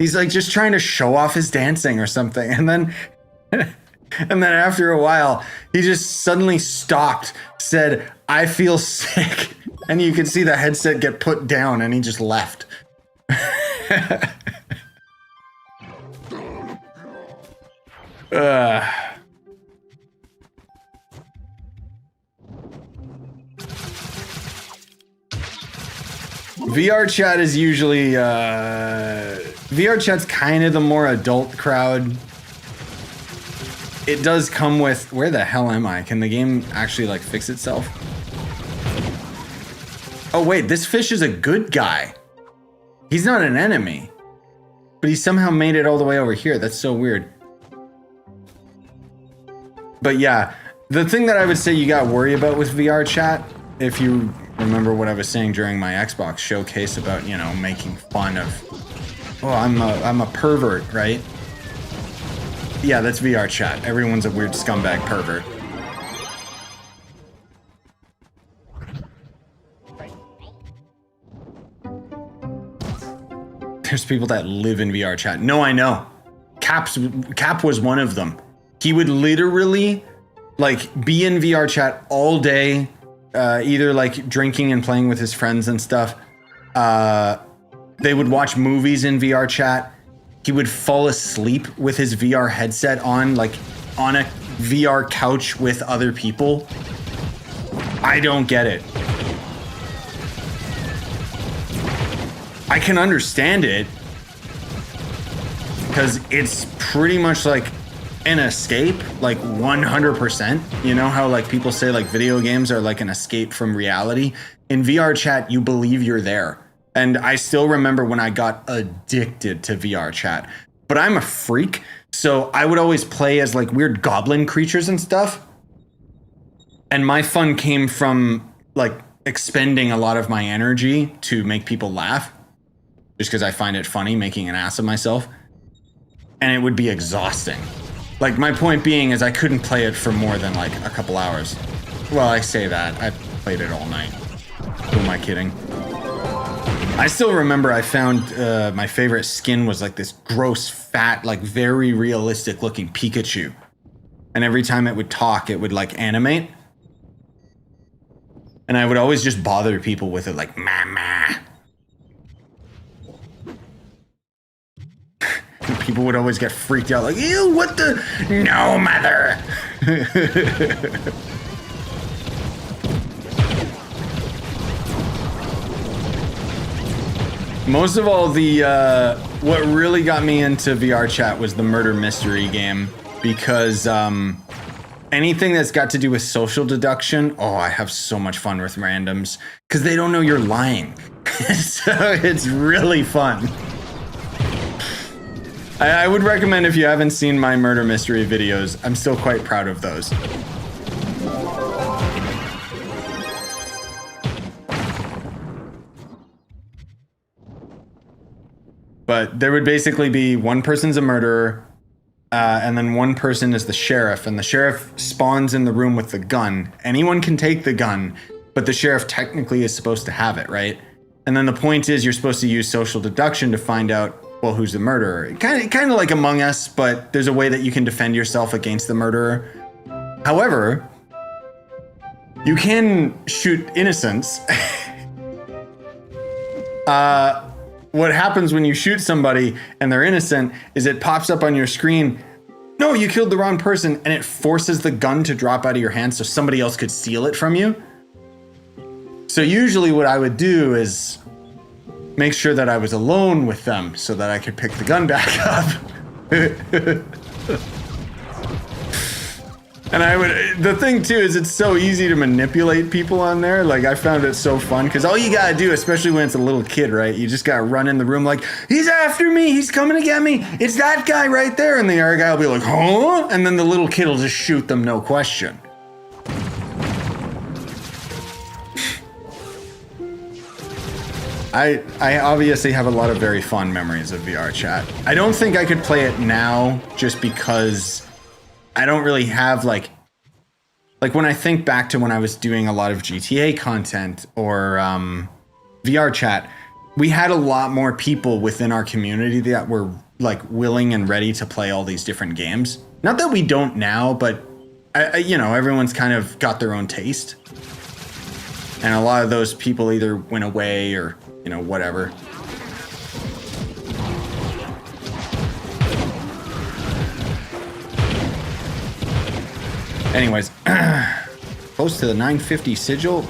S1: He's like just trying to show off his dancing or something. And then and then after a while, he just suddenly stopped, said, "I feel sick." And you could see the headset get put down and he just left. VR chat is usually VR chat's kind of the more adult crowd. It does come with, where the hell am I? Can the game actually like fix itself? Oh wait, this fish is a good guy. He's not an enemy, but he somehow made it all the way over here. That's so weird. But yeah, the thing that I would say you got to worry about with VR chat, if you remember what I was saying during my Xbox showcase about, you know, making fun of, oh, I'm a pervert, right? Yeah, that's VR chat. Everyone's a weird scumbag pervert. There's people that live in VR chat. No, I know. Cap was one of them. He would literally like be in VR chat all day, either like drinking and playing with his friends and stuff. They would watch movies in VR chat. He would fall asleep with his VR headset on, like on a VR couch with other people. I don't get it. I can understand it because it's pretty much like an escape, like 100%. You know how like people say like video games are like an escape from reality? In VR chat, you believe you're there. And I still remember when I got addicted to VR chat. But I'm a freak, so I would always play as like weird goblin creatures and stuff. And my fun came from like expending a lot of my energy to make people laugh. Just because I find it funny making an ass of myself. And it would be exhausting. Like, my point being is I couldn't play it for more than like a couple hours. Well, I say that. I played it all night. Who am I kidding? I still remember I found my favorite skin was like this gross, fat, like very realistic looking Pikachu. And every time it would talk, it would like animate. And I would always just bother people with it like, "Mama." People would always get freaked out like, "Ew, what the? No, mother." Most of all, what really got me into VR chat was the murder mystery game, because anything that's got to do with social deduction, oh, I have so much fun with randoms because they don't know you're lying. So it's really fun. I would recommend, if you haven't seen my murder mystery videos, I'm still quite proud of those. But there would basically be one person's a murderer, and then one person is the sheriff, and the sheriff spawns in the room with the gun. Anyone can take the gun, but the sheriff technically is supposed to have it, right? And then the point is you're supposed to use social deduction to find out, well, who's the murderer? Kind of like Among Us, but there's a way that you can defend yourself against the murderer. However, you can shoot innocents. What happens when you shoot somebody and they're innocent is it pops up on your screen, "No, you killed the wrong person," and it forces the gun to drop out of your hand so somebody else could steal it from you. So usually what I would do is make sure that I was alone with them so that I could pick the gun back up. And the thing too is it's so easy to manipulate people on there. Like, I found it so fun because all you gotta do, especially when it's a little kid, right? You just gotta run in the room like, "He's after me, he's coming to get me, it's that guy right there." And the other guy will be like, "Huh?" And then the little kid will just shoot them, no question. I obviously have a lot of very fond memories of VR chat. I don't think I could play it now just because I don't really have like when I think back to when I was doing a lot of GTA content or VR chat, we had a lot more people within our community that were like willing and ready to play all these different games. Not that we don't now, but you know, everyone's kind of got their own taste. And a lot of those people either went away or, you know, whatever. Anyways, close to the 950 sigil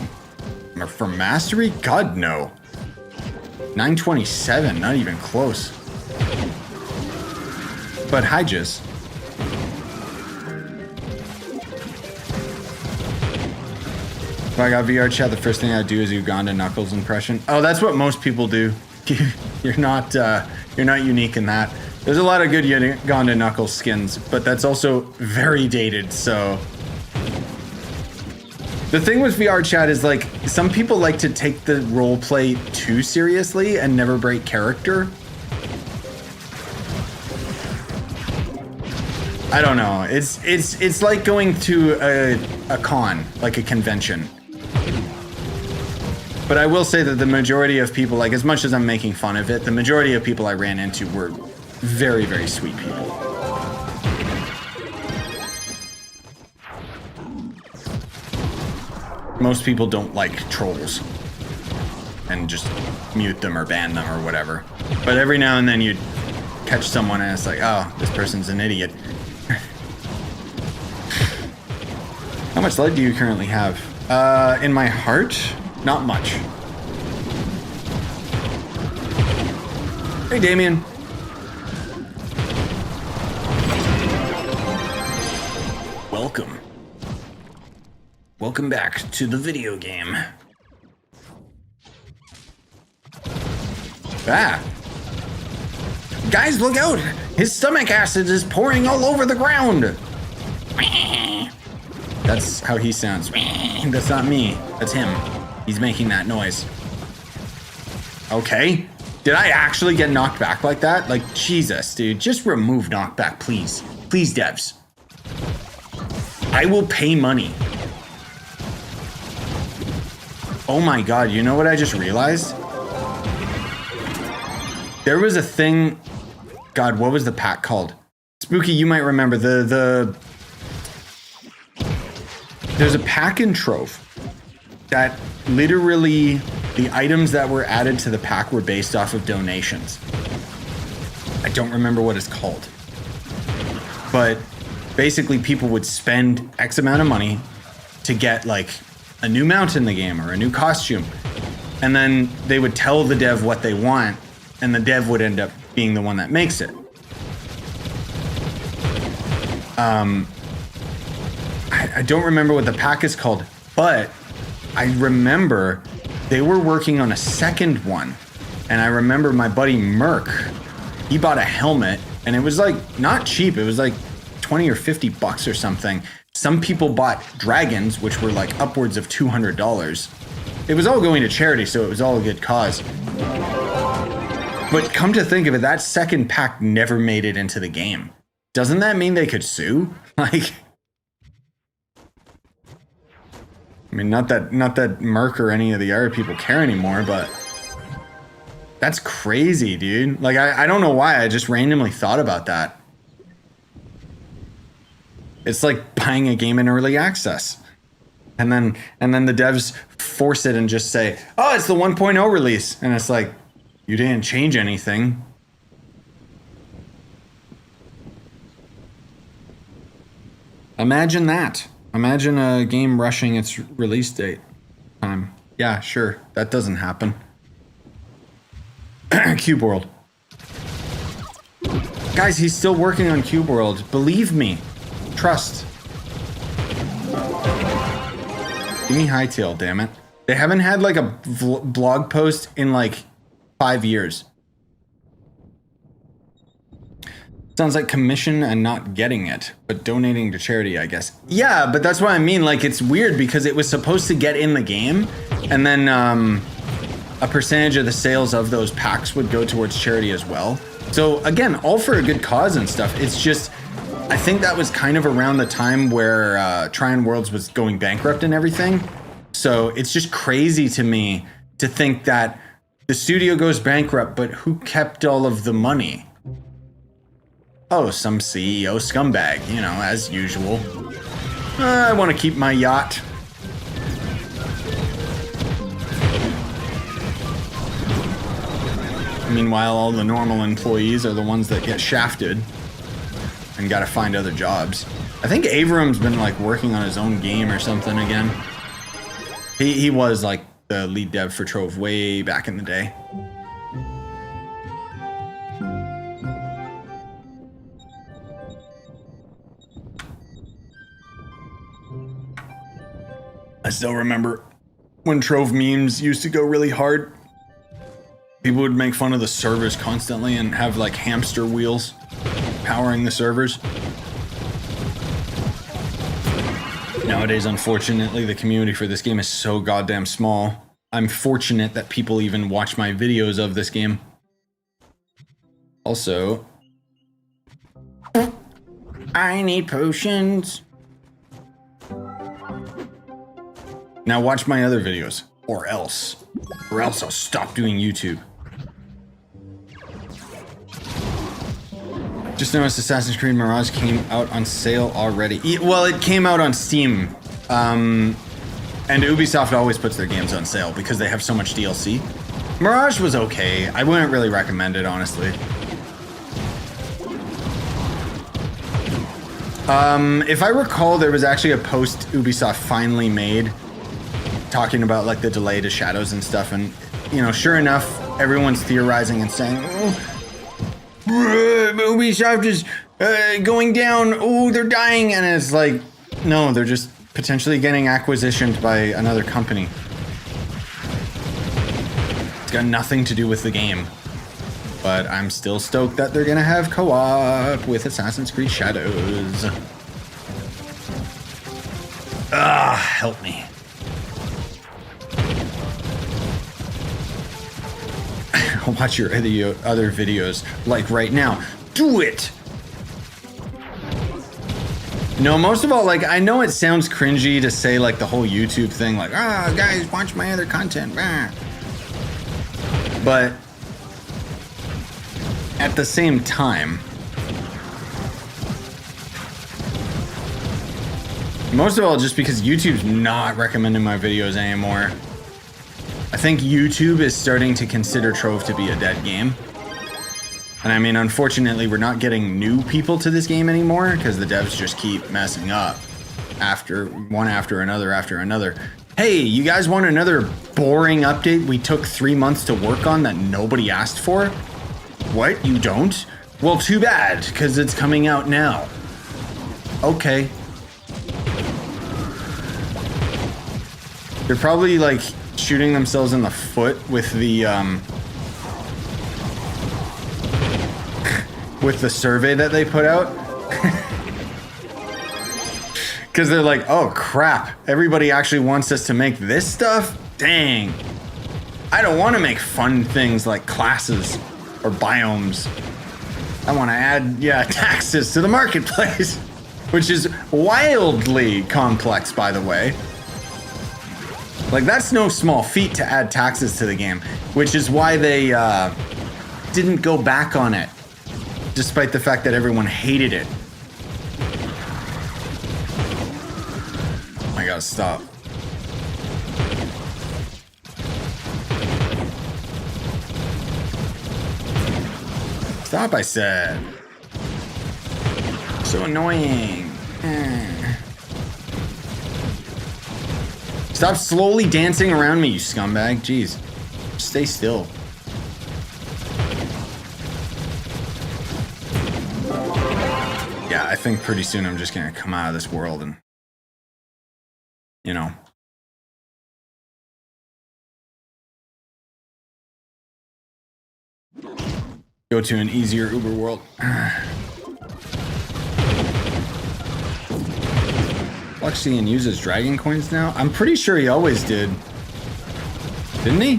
S1: for mastery? God, no. 927, not even close. But hi, Jizz. If I got VR chat, the first thing I'd do is Uganda Knuckles impression. Oh, that's what most people do. You're not unique in that. There's a lot of good Uganda Knuckles skins, but that's also very dated, so. The thing with VR chat is like, some people like to take the roleplay too seriously and never break character. I don't know. It's like going to a con, like a convention. But I will say that the majority of people, like as much as I'm making fun of it, the majority of people I ran into were very, very sweet people. Most people don't like trolls and just mute them or ban them or whatever. But every now and then you catch someone and it's like, oh, this person's an idiot. How much lead do you currently have? In my heart, not much. Hey, Damien. Welcome. Welcome back to the video game. Ah. Guys, look out! His stomach acid is pouring all over the ground! That's how he sounds. That's not me. That's him. He's making that noise. Okay. Did I actually get knocked back like that? Like, Jesus, dude. Just remove knockback, please. Please, devs. I will pay money. Oh my god, you know what I just realized? There was a thing... God, what was the pack called? Spooky, you might remember. There's a pack in Trove that literally the items that were added to the pack were based off of donations. I don't remember what it's called. But basically people would spend X amount of money to get like a new mount in the game or a new costume. And then they would tell the dev what they want and the dev would end up being the one that makes it. I don't remember what the pack is called, but I remember they were working on a second one. And I remember my buddy Merc, he bought a helmet and it was like not cheap. It was like 20 or 50 bucks or something. Some people bought dragons, which were like upwards of $200. It was all going to charity, so it was all a good cause. But come to think of it, that second pack never made it into the game. Doesn't that mean they could sue? Like, I mean, not that Merc or any of the other people care anymore, but that's crazy, dude. Like, I don't know why, I just randomly thought about that. It's like buying a game in early access. And then the devs force it and just say, oh, it's the 1.0 release. And it's like, you didn't change anything. Imagine that. Imagine a game rushing its release date time. Yeah, sure. That doesn't happen. Cube World. Guys, he's still working on Cube World. Believe me. Trust. Give me Hightail, damn it. They haven't had like a blog post in like 5 years. Sounds like commission and not getting it, but donating to charity, I guess. Yeah, but that's what I mean. Like, it's weird because it was supposed to get in the game, and then a percentage of the sales of those packs would go towards charity as well. So again, all for a good cause and stuff. It's just, I think that was kind of around the time where Tryon Worlds was going bankrupt and everything. So it's just crazy to me to think that The studio goes bankrupt, but who kept all of the money? Oh, some CEO scumbag, you know, as usual. I want to keep my yacht. Meanwhile, all the normal employees are the ones that get shafted and gotta find other jobs. I think Avram's been like working on his own game or something again. He was like the lead dev for Trove way back in the day. I still remember when Trove memes used to go really hard. People would make fun of the servers constantly and have like hamster wheels powering the servers. Nowadays, unfortunately, the community for this game is so goddamn small. I'm fortunate that people even watch my videos of this game. Also, I need potions. Now watch my other videos, or else I'll stop doing YouTube. Just noticed Assassin's Creed Mirage came out on sale already. Well, it came out on Steam. And Ubisoft always puts their games on sale because they have so much DLC. Mirage was okay. I wouldn't really recommend it, honestly. If I recall, there was actually a post Ubisoft finally made talking about like the delay to Shadows and stuff. And, you know, sure enough, everyone's theorizing and saying, oh, Ubisoft is going down. Oh, they're dying. And it's like, no, they're just potentially getting acquisitioned by another company. It's got nothing to do with the game. But I'm still stoked that they're gonna have co-op with Assassin's Creed Shadows. Help me. Watch your other videos, like right now. Do it! No, most of all, like, I know it sounds cringy to say, like, the whole YouTube thing, like, guys, watch my other content. But at the same time, most of all, just because YouTube's not recommending my videos anymore. I think YouTube is starting to consider Trove to be a dead game. And I mean, unfortunately, we're not getting new people to this game anymore because the devs just keep messing up one after another. Hey, you guys want another boring update we took 3 months to work on that nobody asked for? What? You don't? Well, too bad, because it's coming out now. Okay. They're probably like shooting themselves in the foot with the survey that they put out. Because they're like, oh crap, everybody actually wants us to make this stuff? Dang. I don't want to make fun things like classes or biomes. I want to add, taxes to the marketplace, which is wildly complex, by the way. Like, that's no small feat to add taxes to the game, which is why they didn't go back on it, despite the fact that everyone hated it. I gotta stop. Stop, I said. So annoying. Stop slowly dancing around me, you scumbag. Jeez. Stay still. Yeah, I think pretty soon I'm just gonna come out of this world and, you know. Go to an easier Uber world. Fluxian uses dragon coins now? I'm pretty sure he always did. Didn't he?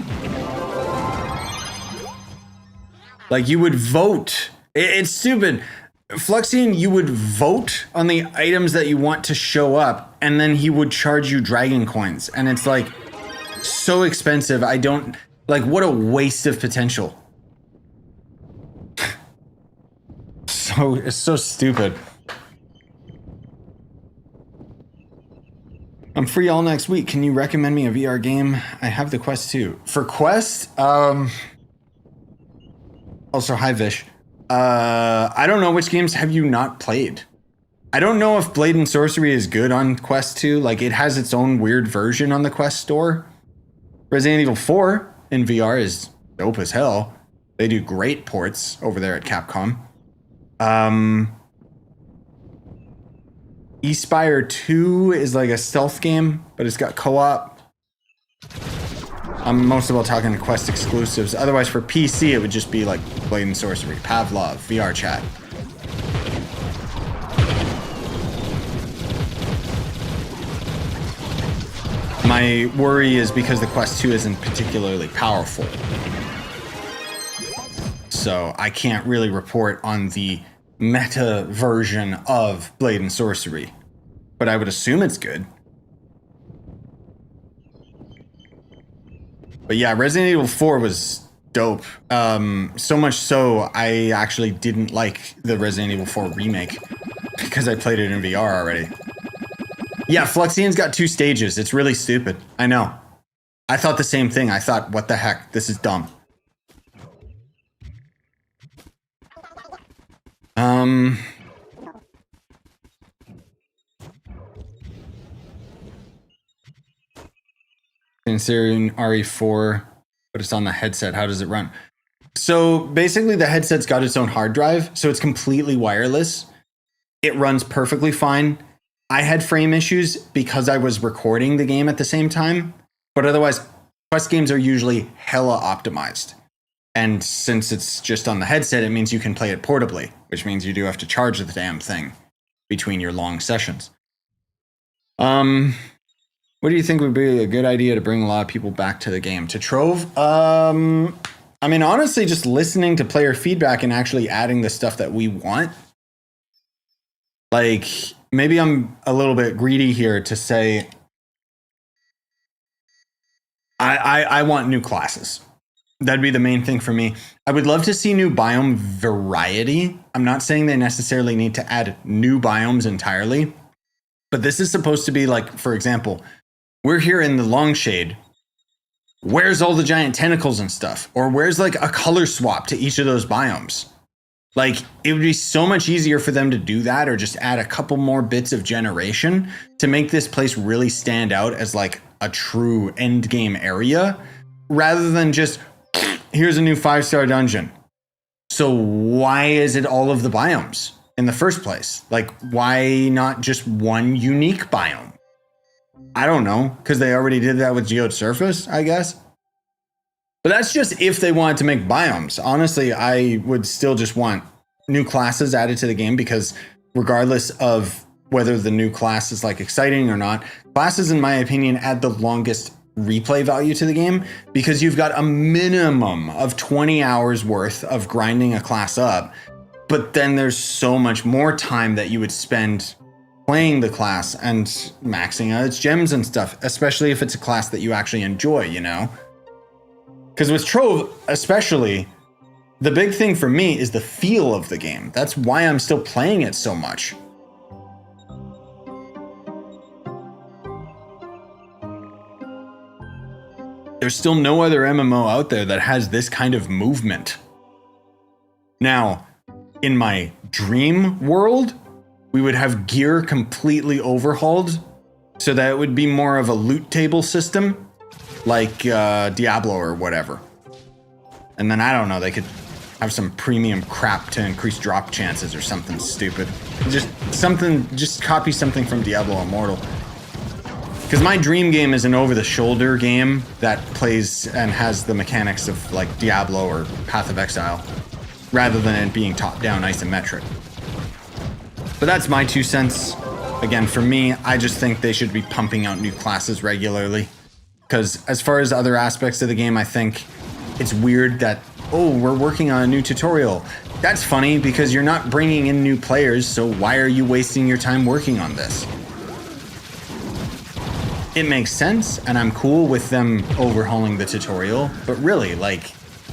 S1: Like, you would vote. It's stupid. Fluxian, you would vote on the items that you want to show up, and then he would charge you dragon coins. And it's like, so expensive. Like, what a waste of potential. It's so stupid. I'm free all next week. Can you recommend me a VR game? I have the Quest 2. For Quest, also hi Vish. I don't know, which games have you not played? I don't know if Blade and Sorcery is good on Quest 2. Like, it has its own weird version on the Quest store. Resident Evil 4 in VR is dope as hell. They do great ports over there at Capcom. Espire 2 is like a stealth game, but it's got co-op. I'm most of all talking Quest exclusives. Otherwise, for PC, it would just be like Blade and Sorcery, Pavlov, VR Chat. My worry is because the Quest 2 isn't particularly powerful. So I can't really report on the meta version of Blade and Sorcery, but I would assume it's good. But yeah, Resident Evil 4 was dope. So much so, I actually didn't like the Resident Evil 4 remake because I played it in VR already. Yeah, Fluxian's got 2 stages. It's really stupid. I know. I thought the same thing. I thought, what the heck? This is dumb. Considering RE4, but it's on the headset. How does it run? So basically the headset's got its own hard drive, so it's completely wireless. It runs perfectly fine. I had frame issues because I was recording the game at the same time, but otherwise Quest games are usually hella optimized. And since it's just on the headset, it means you can play it portably, which means you do have to charge the damn thing between your long sessions. What do you think would be a good idea to bring a lot of people back to the game? To Trove? I mean, honestly, just listening to player feedback and actually adding the stuff that we want. Like, maybe I'm a little bit greedy here to say I want new classes. That'd be the main thing for me. I would love to see new biome variety. I'm not saying they necessarily need to add new biomes entirely, but this is supposed to be like, for example, we're here in the Longshade. Where's all the giant tentacles and stuff? Or where's like a color swap to each of those biomes? Like, it would be so much easier for them to do that, or just add a couple more bits of generation to make this place really stand out as like a true endgame area, rather than just, here's a new 5-star dungeon. So why is it all of the biomes in the first place? Like, why not just one unique biome? I don't know, because they already did that with Geode Surface, I guess. But that's just if they wanted to make biomes. Honestly, I would still just want new classes added to the game, because regardless of whether the new class is like exciting or not, classes, in my opinion, add the longest replay value to the game, because you've got a minimum of 20 hours worth of grinding a class up, but then there's so much more time that you would spend playing the class and maxing out its gems and stuff, especially if it's a class that you actually enjoy, you know? Because with Trove, especially, the big thing for me is the feel of the game. That's why I'm still playing it so much. There's still no other MMO out there that has this kind of movement. Now, in my dream world, we would have gear completely overhauled so that it would be more of a loot table system, like Diablo or whatever. And then, I don't know, they could have some premium crap to increase drop chances or something stupid. Just copy something from Diablo Immortal. Because my dream game is an over-the-shoulder game that plays and has the mechanics of like Diablo or Path of Exile, rather than it being top-down isometric. But that's my 2 cents. Again, for me, I just think they should be pumping out new classes regularly. Because as far as other aspects of the game, I think it's weird that, oh, we're working on a new tutorial. That's funny, because you're not bringing in new players, so why are you wasting your time working on this? it makes sense, and I'm cool with them overhauling the tutorial, but really, like,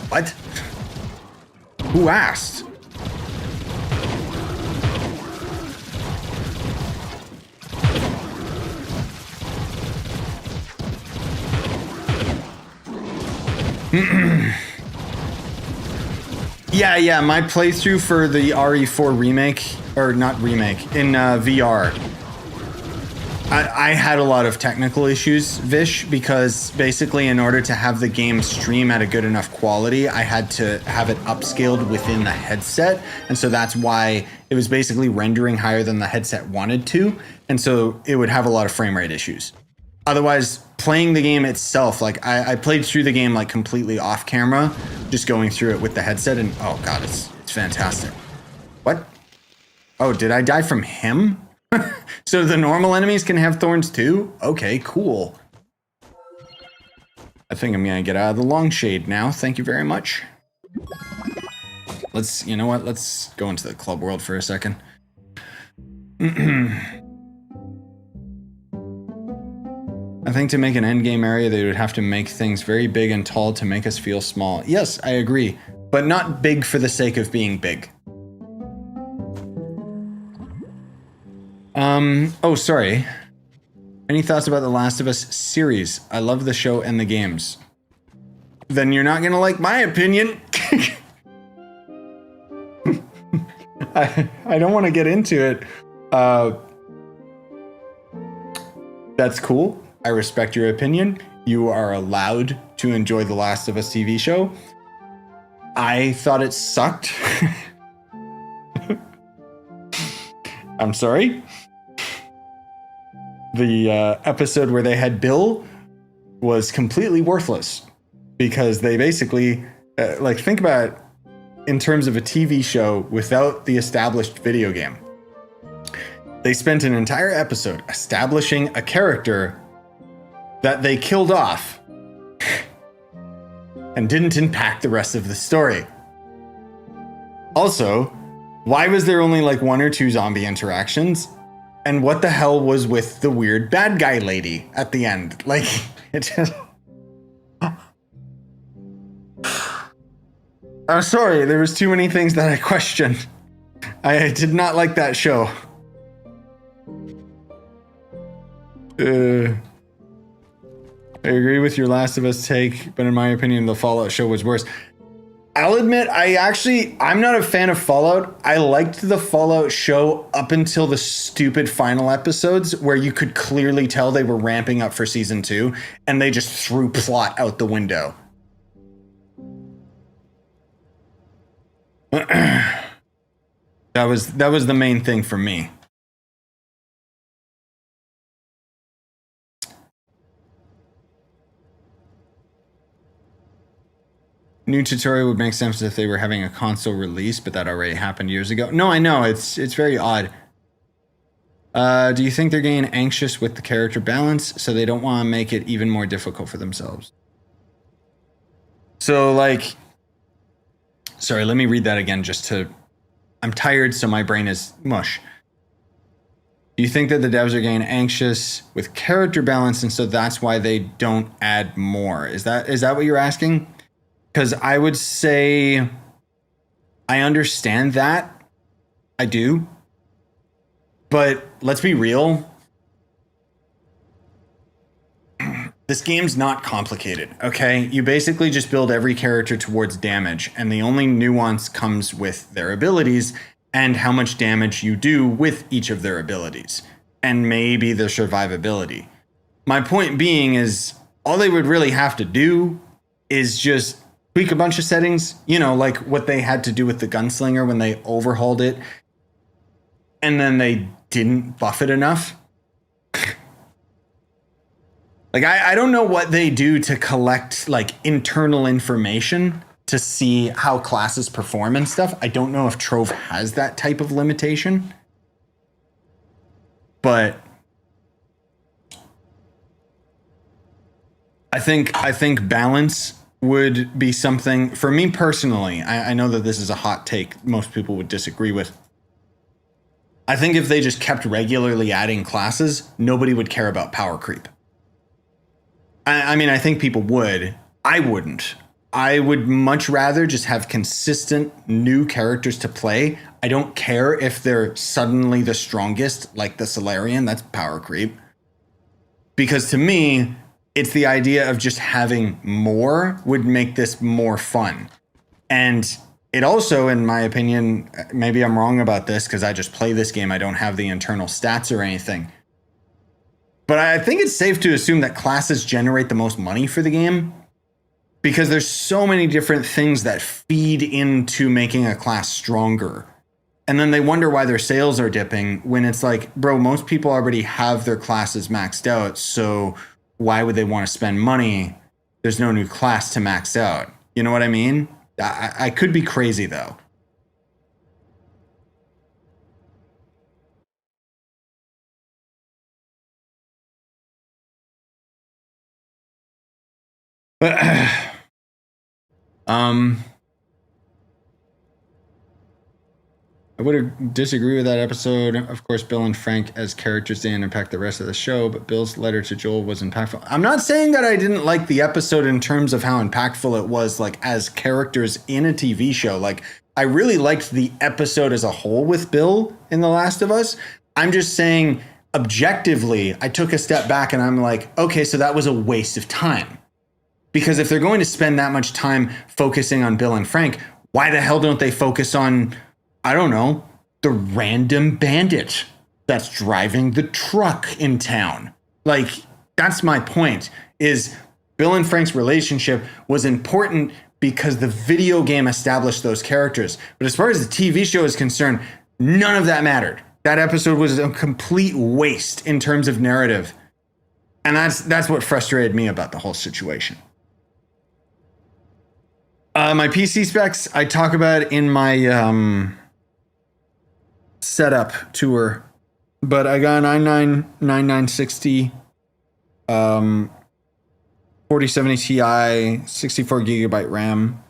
S1: what? Who asked? Yeah, my playthrough for the RE4 remake, or not remake, in VR, I had a lot of technical issues, Vish, because basically in order to have the game stream at a good enough quality, I had to have it upscaled within the headset. And so that's why it was basically rendering higher than the headset wanted to. And so it would have a lot of frame rate issues. Otherwise, playing the game itself, like I played through the game like completely off camera, just going through it with the headset, and oh god, it's fantastic. What? Oh, did I die from him? So the normal enemies can have thorns too? Okay, cool. I think I'm gonna get out of the long shade now. Thank you very much. You know what? Let's go into the club world for a second. I think to make an endgame area, they would have to make things very big and tall to make us feel small. Yes, I agree, but not big for the sake of being big. Oh, sorry. Any thoughts about The Last of Us series? I love the show and the games. Then you're not gonna like my opinion. I don't want to get into it. That's cool. I respect your opinion. You are allowed to enjoy The Last of Us TV show. I thought it sucked. I'm sorry. The episode where they had Bill was completely worthless because they basically, like, think about it in terms of a TV show without the established video game. They spent an entire episode establishing a character that they killed off and didn't impact the rest of the story. Also, why was there only like 1 or 2 zombie interactions? And what the hell was with the weird bad guy lady at the end? Like, it just... I'm sorry, there was too many things that I questioned. I did not like that show. I agree with your Last of Us take, but in my opinion, the Fallout show was worse. I'll admit, I'm not a fan of Fallout. I liked the Fallout show up until the stupid final episodes where you could clearly tell they were ramping up for season 2 and they just threw plot out the window. That was the main thing for me. New tutorial would make sense if they were having a console release, but that already happened years ago. No, I know, it's very odd. Do you think they're getting anxious with the character balance, so they don't want to make it even more difficult for themselves? So, like... Sorry, let me read that again just to... I'm tired, so my brain is mush. Do you think that the devs are getting anxious with character balance, and so that's why they don't add more? Is that what you're asking? Because I would say I understand that. I do. But let's be real. This game's not complicated, okay? You basically just build every character towards damage, and the only nuance comes with their abilities and how much damage you do with each of their abilities, and maybe their survivability. My point being is all they would really have to do is just tweak a bunch of settings, you know, like what they had to do with the gunslinger when they overhauled it, and then they didn't buff it enough. Like, I don't know what they do to collect, like, internal information to see how classes perform and stuff. I don't know if Trove has that type of limitation. But I think balance would be something, for me personally, I know that this is a hot take most people would disagree with. I think if they just kept regularly adding classes, nobody would care about power creep. I mean, I think people would. I wouldn't. I would much rather just have consistent new characters to play. I don't care if they're suddenly the strongest, like the Solarian. That's power creep. Because to me, it's the idea of just having more would make this more fun. And it also, in my opinion, maybe I'm wrong about this because I just play this game. I don't have the internal stats or anything. But I think it's safe to assume that classes generate the most money for the game because there's so many different things that feed into making a class stronger. And then they wonder why their sales are dipping when it's like, bro, most people already have their classes maxed out. So why would they want to spend money? There's no new class to max out. You know what I mean? I could be crazy though. But I would disagree with that episode. Of course, Bill and Frank as characters didn't impact the rest of the show, but Bill's letter to Joel was impactful. I'm not saying that I didn't like the episode in terms of how impactful it was, like as characters in a TV show. Like, I really liked the episode as a whole with Bill in The Last of Us. I'm just saying, objectively, I took a step back and I'm like, okay, so that was a waste of time. Because if they're going to spend that much time focusing on Bill and Frank, why the hell don't they focus on, I don't know, the random bandit that's driving the truck in town? Like, that's my point, is Bill and Frank's relationship was important because the video game established those characters. But as far as the TV show is concerned, none of that mattered. That episode was a complete waste in terms of narrative. And that's what frustrated me about the whole situation. My PC specs, I talk about in my setup tour, but I got an i9 9960, 4070 Ti, 64 gigabyte RAM,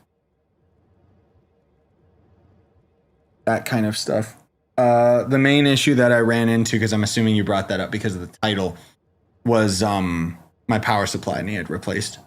S1: that kind of stuff. The main issue that I ran into, because I'm assuming you brought that up because of the title, was my power supply needed replaced.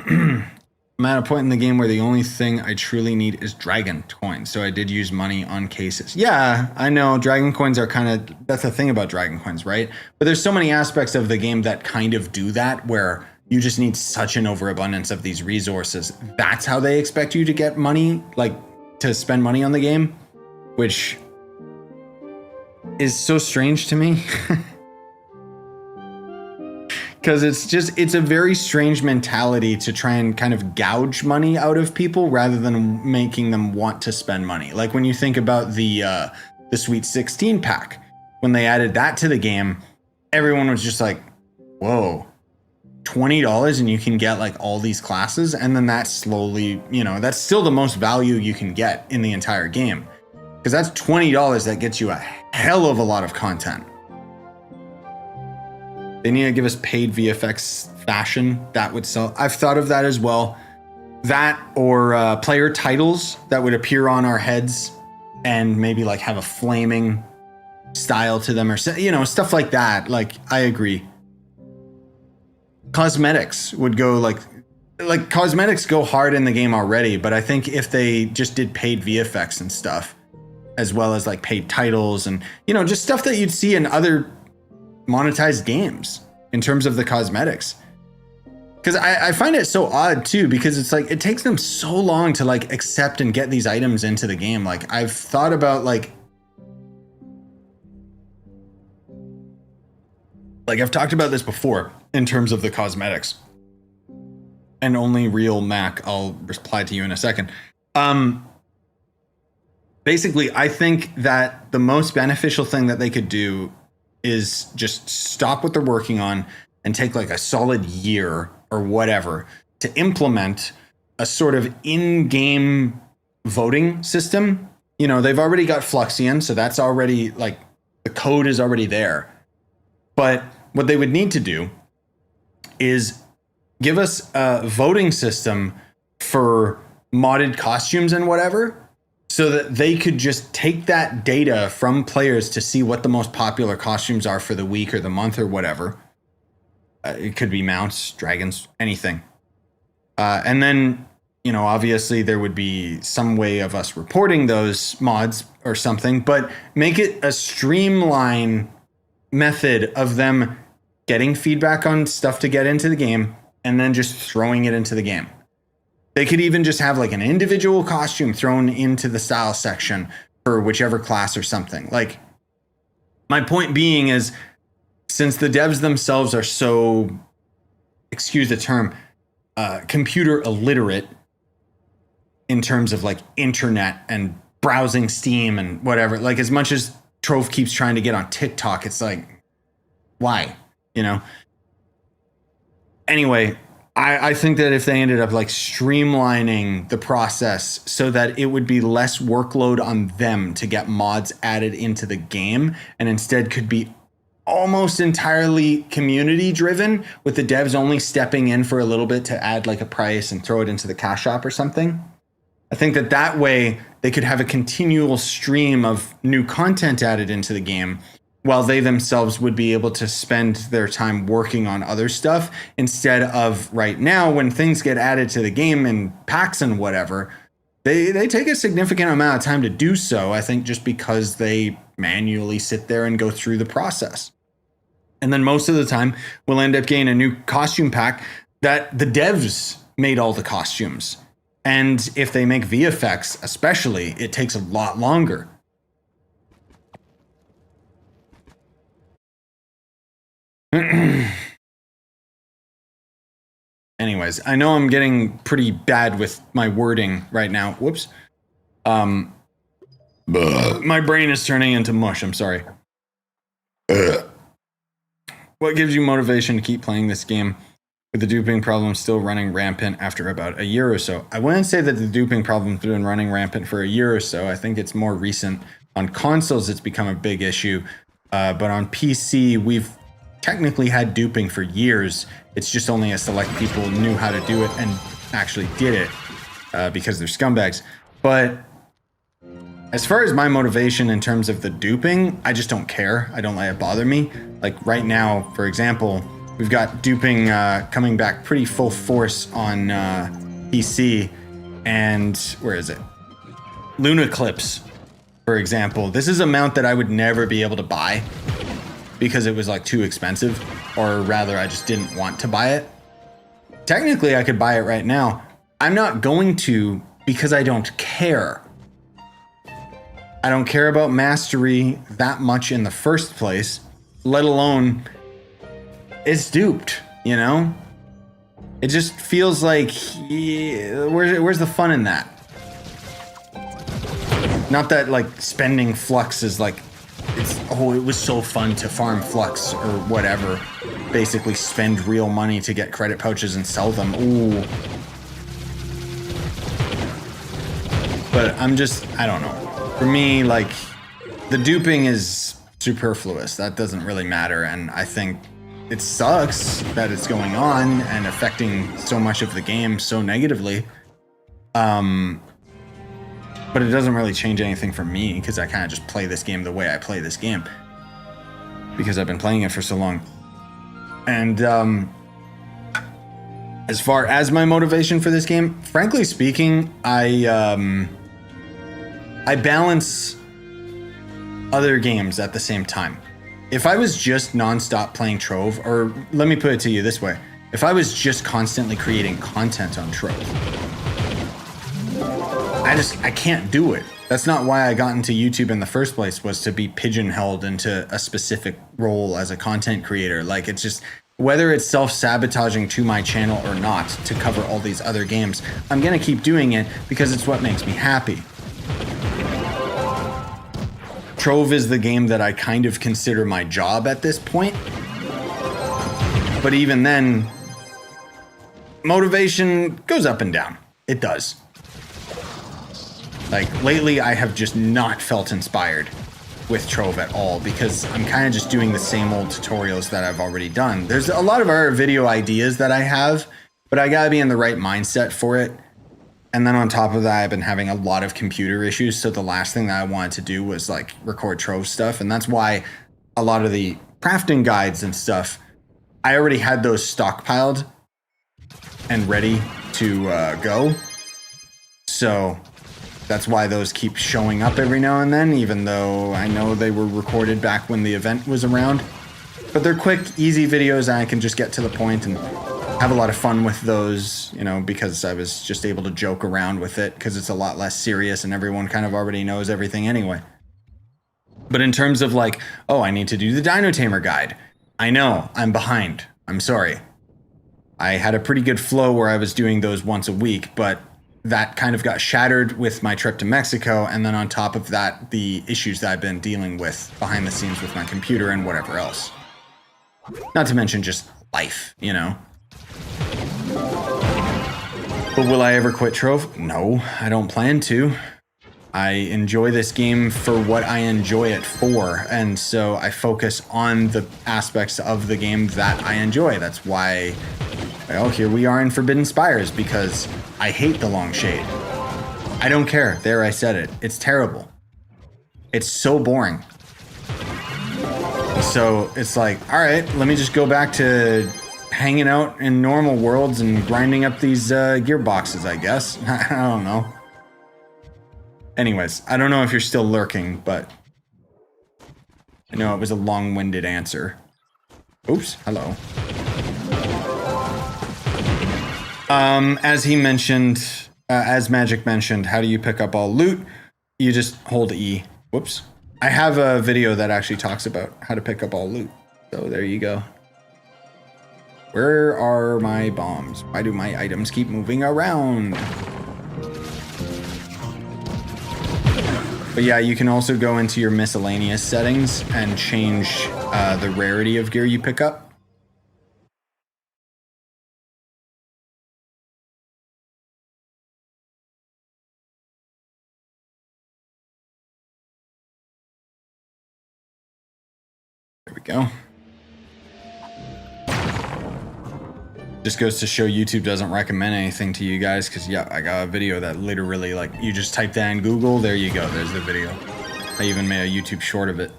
S1: I'm at a point in the game where the only thing I truly need is dragon coins, so I did use money on cases. Yeah, I know dragon coins are kind of, that's the thing about dragon coins, right? But there's so many aspects of the game that kind of do that, where you just need such an overabundance of these resources. That's how they expect you to get money, like to spend money on the game, which is so strange to me. Because it's a very strange mentality to try and kind of gouge money out of people rather than making them want to spend money. Like when you think about the Sweet 16 pack, when they added that to the game, everyone was just like, whoa, $20 and you can get like all these classes. And then that slowly, that's still the most value you can get in the entire game. Because that's $20 that gets you a hell of a lot of content. They need to give us paid VFX fashion. That would sell. I've thought of that as well. That or player titles that would appear on our heads and maybe like have a flaming style to them or, stuff like that. Like, I agree. Cosmetics would go like cosmetics go hard in the game already. But I think if they just did paid VFX and stuff, as well as like paid titles and, just stuff that you'd see in other monetized games in terms of the cosmetics, because I find it so odd too, because it's like it takes them so long to like accept and get these items into the game. Like I've thought about like I've talked about this before in terms of the cosmetics, and only real Mac, I'll reply to you in a second. Basically, I think that the most beneficial thing that they could do is just stop what they're working on and take like a solid year or whatever to implement a sort of in-game voting system. They've already got Fluxion, so that's already like the code is already there. But what they would need to do is give us a voting system for modded costumes and whatever, so that they could just take that data from players to see what the most popular costumes are for the week or the month or whatever, It could be mounts, dragons, anything. And then, you know, obviously there would be some way of us reporting those mods or something, but make it a streamline method of them getting feedback on stuff to get into the game and then just throwing it into the game. They could even just have like an individual costume thrown into the style section for whichever class or something. Like, my point being is, since the devs themselves are so, excuse the term, computer illiterate in terms of like internet and browsing Steam and whatever, like as much as Trove keeps trying to get on TikTok, it's like, why? You know? Anyway, I think that if they ended up like streamlining the process so that it would be less workload on them to get mods added into the game and instead could be almost entirely community driven, with the devs only stepping in for a little bit to add like a price and throw it into the cash shop or something. I think that that way they could have a continual stream of new content added into the game, while they themselves would be able to spend their time working on other stuff, instead of right now when things get added to the game in packs and whatever, they take a significant amount of time to do so, I think, just because they manually sit there and go through the process. And then most of the time we'll end up getting a new costume pack that the devs made all the costumes. And if they make VFX especially, it takes a lot longer. Anyways, I know I'm getting pretty bad with my wording right now. Whoops. My brain is turning into mush. I'm sorry. What gives you motivation to keep playing this game with the duping problem still running rampant after about a year or so? I wouldn't say that the duping problem's been running rampant for a year or so. I think it's more recent. On consoles, it's become a big issue. But on PC, we've technically had duping for years. It's just only a select people knew how to do it and actually did it because they're scumbags. But as far as my motivation in terms of the duping, I just don't care. I don't let it bother me. Like right now, for example, we've got duping coming back pretty full force on PC. And where is it? Luna Clips, for example. This is a mount that I would never be able to buy because it was like too expensive, or rather I just didn't want to buy it. Technically I could buy it right now. I'm not going to because I don't care. I don't care about mastery that much in the first place, let alone it's duped, you know? It just feels like, where's the fun in that? Not that like spending flux is like, it was so fun to farm flux or whatever. Basically spend real money to get credit pouches and sell them. Ooh. But I don't know. For me, like, the duping is superfluous. That doesn't really matter. And I think it sucks that it's going on and affecting so much of the game so negatively. But it doesn't really change anything for me because I kind of just play this game the way I play this game because I've been playing it for so long. And as far as my motivation for this game, frankly speaking, I balance other games at the same time. If I was just nonstop playing Trove, or let me put it to you this way, if I was just constantly creating content on Trove, I can't do it. That's not why I got into YouTube in the first place, was to be pigeonholed into a specific role as a content creator. Like, it's just, whether it's self-sabotaging to my channel or not to cover all these other games, I'm gonna keep doing it because it's what makes me happy. Trove is the game that I kind of consider my job at this point. But even then, motivation goes up and down. It does. Like, lately I have just not felt inspired with Trove at all because I'm kind of just doing the same old tutorials that I've already done. There's a lot of other video ideas that I have, but I gotta be in the right mindset for it. And then on top of that, I've been having a lot of computer issues. So the last thing that I wanted to do was like record Trove stuff. And that's why a lot of the crafting guides and stuff I already had those stockpiled and ready to go. So that's why those keep showing up every now and then, even though I know they were recorded back when the event was around. But they're quick, easy videos, and I can just get to the point and have a lot of fun with those, you know, because I was just able to joke around with it because it's a lot less serious and everyone kind of already knows everything anyway. But in terms of like, oh, I need to do the Dino Tamer guide. I know, I'm behind. I'm sorry. I had a pretty good flow where I was doing those once a week, but that kind of got shattered with my trip to Mexico. And then on top of that, the issues that I've been dealing with behind the scenes with my computer and whatever else. Not to mention just life, you know. But will I ever quit Trove? No, I don't plan to. I enjoy this game for what I enjoy it for, and so I focus on the aspects of the game that I enjoy. That's why, well, here we are in Forbidden Spires, because I hate the long shade. I don't care. There, I said it. It's terrible. It's so boring. So it's like, all right, let me just go back to hanging out in normal worlds and grinding up these gearboxes, I guess. I don't know. Anyways, I don't know if you're still lurking, but I know it was a long-winded answer. Oops, hello. As he mentioned, as Magic mentioned, how do you pick up all loot? You just hold E. Whoops. I have a video that actually talks about how to pick up all loot. So there you go. Where are my bombs? Why do my items keep moving around? But yeah, you can also go into your miscellaneous settings and change the rarity of gear you pick up. There we go. Just goes to show YouTube doesn't recommend anything to you guys, because yeah, I got a video that literally, like, you just type that in Google, there you go, there's the video. I even made a YouTube short of it.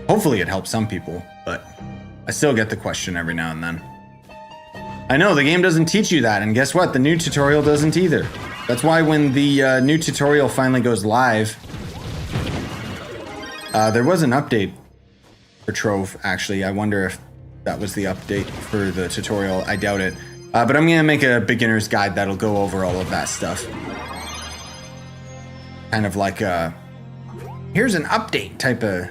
S1: Hopefully it helps some people, but I still get the question every now and then. I know, the game doesn't teach you that, and guess what? The new tutorial doesn't either. That's why when the new tutorial finally goes live, there was an update for Trove, actually. I wonder if that was the update for the tutorial. I doubt it. But I'm going to make a beginner's guide that'll go over all of that stuff. Kind of like a, here's an update type of,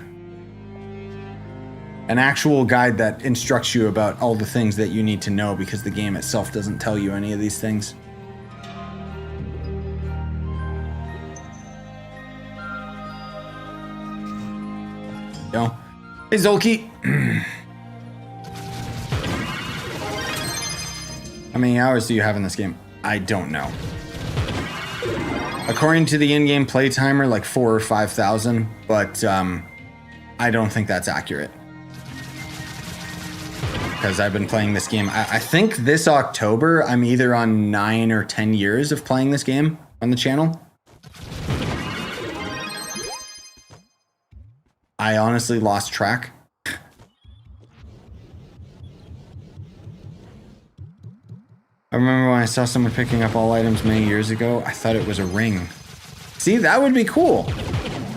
S1: an actual guide that instructs you about all the things that you need to know, because the game itself doesn't tell you any of these things. Yo. Hey, Zolki. How many hours do you have in this game? I don't know. According to the in-game play timer, like 4,000 or 5,000, but I don't think that's accurate. Because I've been playing this game. I think this October, I'm either on 9 or 10 years of playing this game on the channel. I honestly lost track. I remember when I saw someone picking up all items many years ago, I thought it was a ring. See, that would be cool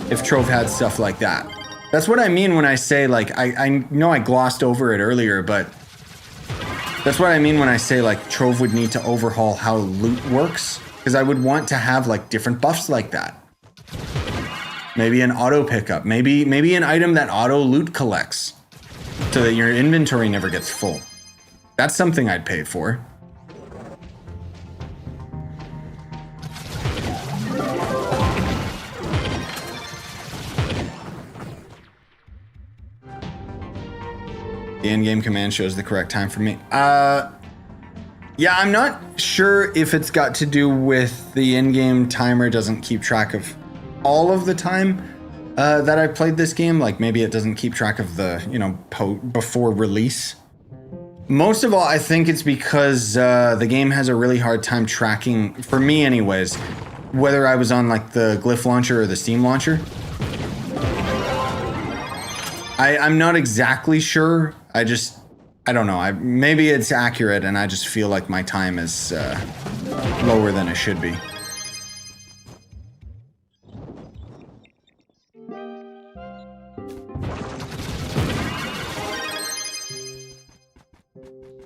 S1: if Trove had stuff like that. That's what I mean when I say, like, I know I glossed over it earlier, but that's what I mean when I say, like, Trove would need to overhaul how loot works, because I would want to have, like, different buffs like that. Maybe an auto pickup, maybe an item that auto loot collects, so that your inventory never gets full. That's something I'd pay for. The in-game command shows the correct time for me. Yeah, I'm not sure if it's got to do with the in-game timer doesn't keep track of all of the time that I played this game. Like, maybe it doesn't keep track of the, you know, before release. Most of all, I think it's because the game has a really hard time tracking, for me anyways, whether I was on, like, the Glyph launcher or the Steam launcher. I'm not exactly sure. I don't know. Maybe it's accurate, and I just feel like my time is lower than it should be.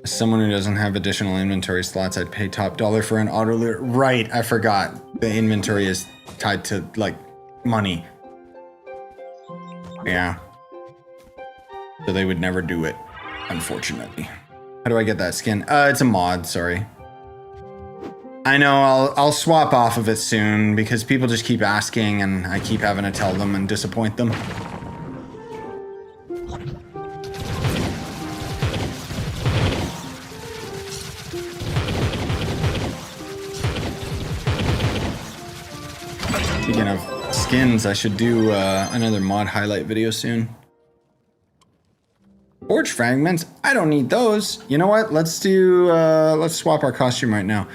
S1: As someone who doesn't have additional inventory slots, I'd pay top dollar for an auto loot. Right, I forgot. The inventory is tied to, like, money. Yeah. So they would never do it, unfortunately. How do I get that skin? It's a mod, sorry. I know, I'll swap off of it soon because people just keep asking and I keep having to tell them and disappoint them. Speaking of skins, I should do another mod highlight video soon. Forge fragments, I don't need those. You know what? Let's swap our costume right now.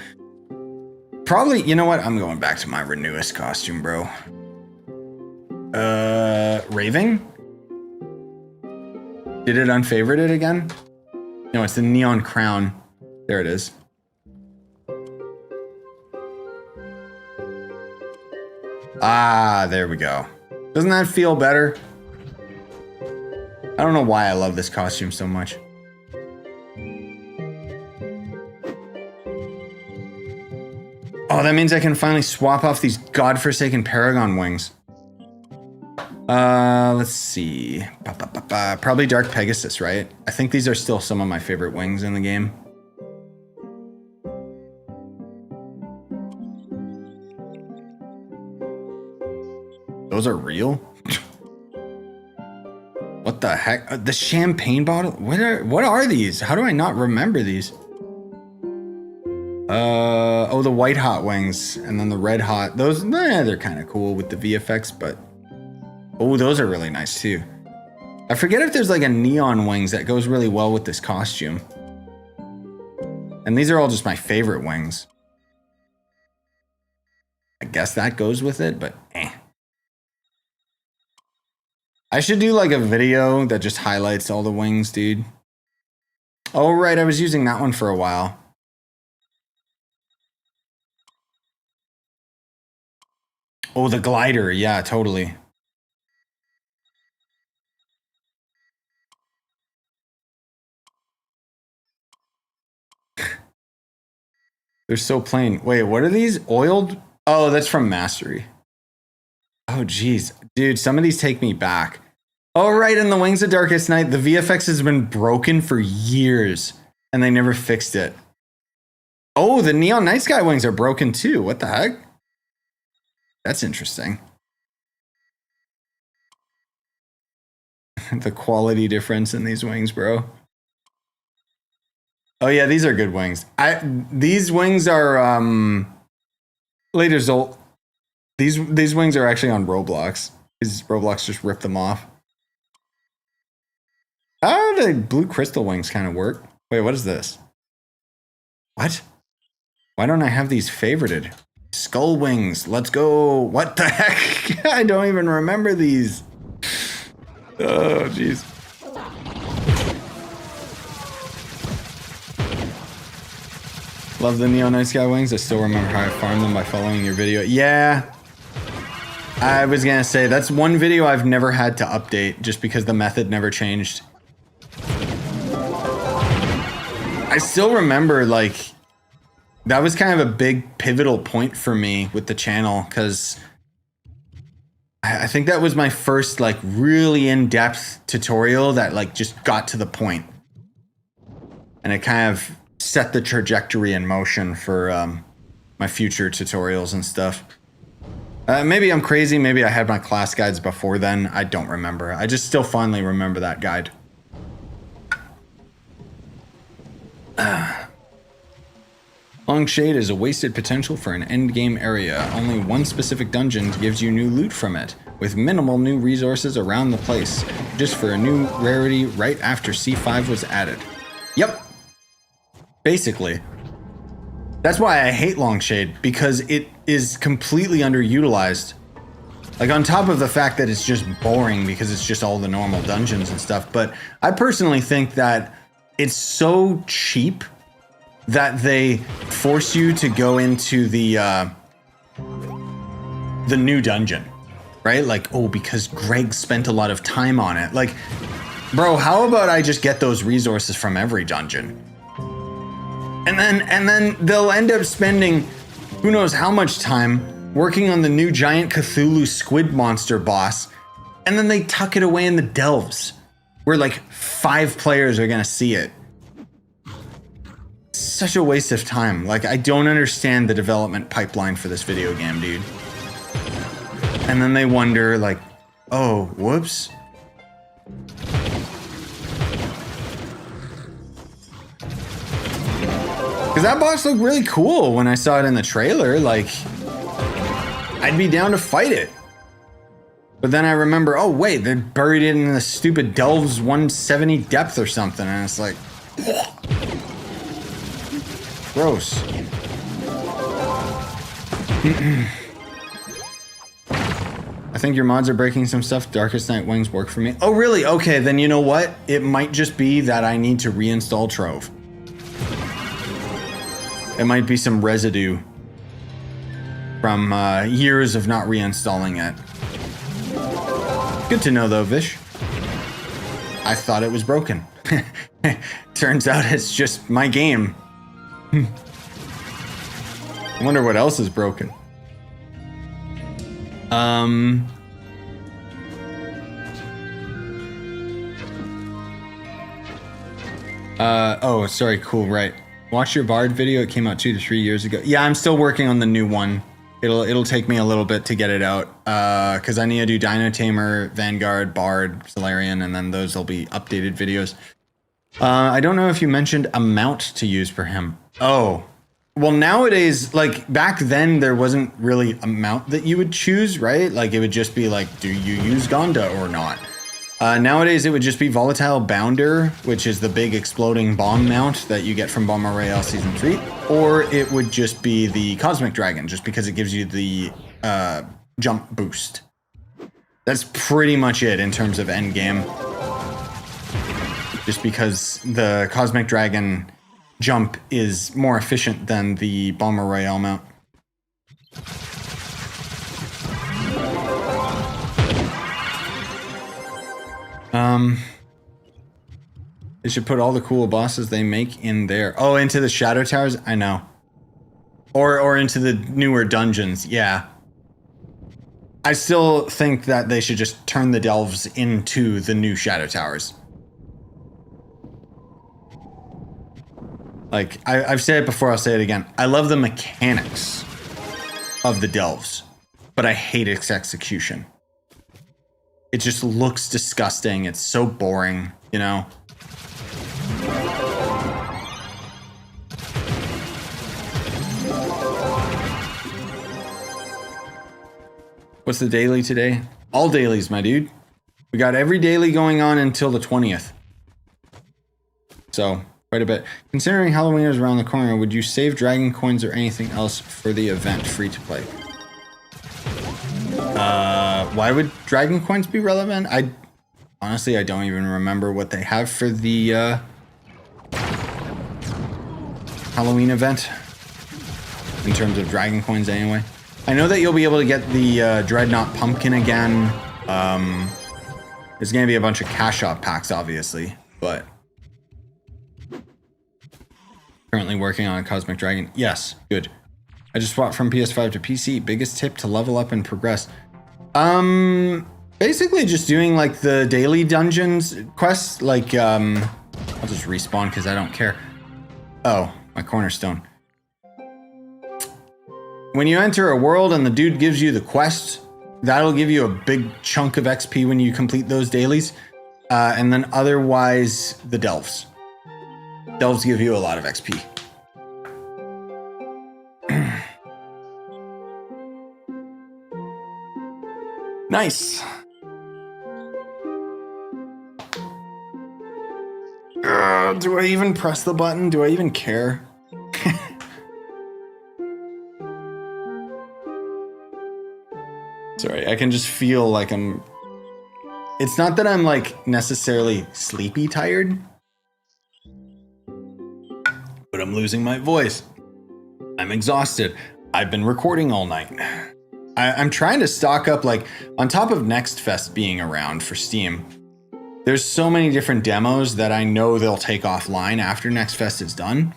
S1: Probably, you know what? I'm going back to my Renewist costume, bro. Raving? Did it unfavorite it again? No, it's the neon crown. There it is. Ah, there we go. Doesn't that feel better? I don't know why I love this costume so much. Oh, that means I can finally swap off these godforsaken Paragon wings. Let's see. Probably Dark Pegasus, right? I think these are still some of my favorite wings in the game. Those are real? What the heck? The champagne bottle? What are these? How do I not remember these? Oh, the white hot wings and then the red hot. Those, they're kind of cool with the VFX, but oh, those are really nice too. I forget if there's like a neon wings that goes really well with this costume. And these are all just my favorite wings. I guess that goes with it, but eh. I should do like a video that just highlights all the wings, dude. Oh, right, I was using that one for a while. Oh, the glider. Yeah, totally. They're so plain. Wait, what are these? Oiled? Oh, that's from Mastery. Oh, geez. Dude, some of these take me back. Oh, right, in the Wings of Darkest Night, the VFX has been broken for years, and they never fixed it. Oh, the Neon Night Sky wings are broken too. What the heck? That's interesting. The quality difference in these wings, bro. Oh yeah, these are good wings. These wings are later Zolt. These wings are actually on Roblox. Roblox just ripped them off. Oh, the blue crystal wings kind of work. Wait, what is this? What? Why don't I have these favorited? Skull wings, let's go. What the heck? I don't even remember these. Oh, jeez. Love the Neon Night Sky wings. I still remember how I farmed them by following your video. Yeah. I was gonna say, that's one video I've never had to update just because the method never changed. I still remember, like, that was kind of a big pivotal point for me with the channel, because I think that was my first, like, really in-depth tutorial that, like, just got to the point. And it kind of set the trajectory in motion for my future tutorials and stuff. Maybe I'm crazy, maybe I had my class guides before then, I don't remember. I just still fondly remember that guide. Long Shade is a wasted potential for an endgame area. Only one specific dungeon gives you new loot from it, with minimal new resources around the place, just for a new rarity right after C5 was added. Yep. Basically. That's why I hate Long Shade, because it is completely underutilized. Like, on top of the fact that it's just boring because it's just all the normal dungeons and stuff. But I personally think that it's so cheap that they force you to go into the new dungeon, right? Like, oh, because Greg spent a lot of time on it. Like, bro, how about I just get those resources from every dungeon? And then they'll end up spending who knows how much time working on the new giant Cthulhu squid monster boss, and then they tuck it away in the delves, where like 5 players are gonna see it. Such a waste of time. Like, I don't understand the development pipeline for this video game, dude. And then they wonder, like, oh, whoops. Because that boss looked really cool when I saw it in the trailer. Like, I'd be down to fight it. But then I remember, oh, wait, they're buried in the stupid Delves 170 depth or something. And it's like, gross. I think your mods are breaking some stuff. Darkest Night Wings work for me. Oh, really? Okay, then you know what? It might just be that I need to reinstall Trove. It might be some residue from years of not reinstalling it. Good to know though, Vish. I thought it was broken. Turns out it's just my game. I wonder what else is broken. Oh, sorry, cool, right. Watch your Bard video, it came out 2 to 3 years ago. Yeah, I'm still working on the new one. It'll take me a little bit to get it out, because I need to do Dino Tamer, Vanguard, Bard, Solarian, and then those will be updated videos. I don't know if you mentioned amount to use for him. Oh, well, nowadays, like, back then, there wasn't really amount that you would choose, right? Like, it would just be like, do you use Gonda or not? Nowadays, it would just be Volatile Bounder, which is the big exploding bomb mount that you get from Bomber Royale Season 3, or it would just be the Cosmic Dragon, just because it gives you the jump boost. That's pretty much it in terms of endgame. Just because the Cosmic Dragon jump is more efficient than the Bomber Royale mount. They should put all the cool bosses they make in there. Oh, into the Shadow Towers? I know. Or into the newer dungeons, yeah. I still think that they should just turn the delves into the new Shadow Towers. Like, I've said it before, I'll say it again. I love the mechanics of the delves, but I hate its execution. It just looks disgusting. It's so boring, you know? What's the daily today? All dailies, my dude. We got every daily going on until the 20th. So, quite a bit. Considering Halloween is around the corner, would you save dragon coins or anything else for the event free to play? Why would dragon coins be relevant? Honestly, I don't even remember what they have for the Halloween event in terms of dragon coins anyway. I know that you'll be able to get the Dreadnought Pumpkin again. There's going to be a bunch of cash shop packs, obviously, but currently working on a Cosmic Dragon. Yes, good. I just swapped from PS5 to PC. Biggest tip to level up and progress. Basically just doing like the daily dungeons quests. Like, I'll just respawn because I don't care. Oh, my cornerstone. When you enter a world and the dude gives you the quest, that'll give you a big chunk of XP when you complete those dailies. And then otherwise, the delves. Delves give you a lot of XP. Nice. Do I even press the button? Do I even care? Sorry, I can just feel like it's not that I'm like necessarily sleepy tired, but I'm losing my voice. I'm exhausted. I've been recording all night. I'm trying to stock up, like, on top of Next Fest being around for Steam. There's so many different demos that I know they'll take offline after Next Fest is done.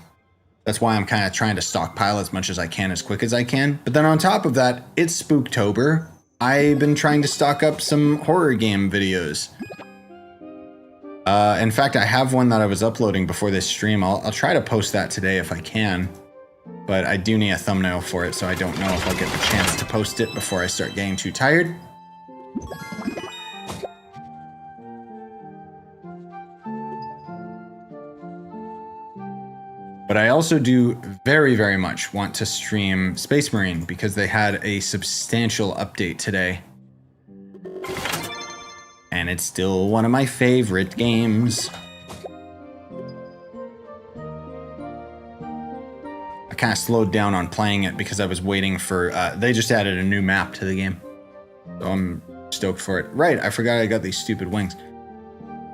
S1: That's why I'm kind of trying to stockpile as much as I can as quick as I can. But then on top of that, it's Spooktober. I've been trying to stock up some horror game videos. In fact, I have one that I was uploading before this stream. I'll try to post that today if I can. But I do need a thumbnail for it, so I don't know if I'll get the chance to post it before I start getting too tired. But I also do very, very much want to stream Space Marine because they had a substantial update today. And it's still one of my favorite games. I kind of slowed down on playing it because I was waiting for, they just added a new map to the game. So I'm stoked for it. Right, I forgot I got these stupid wings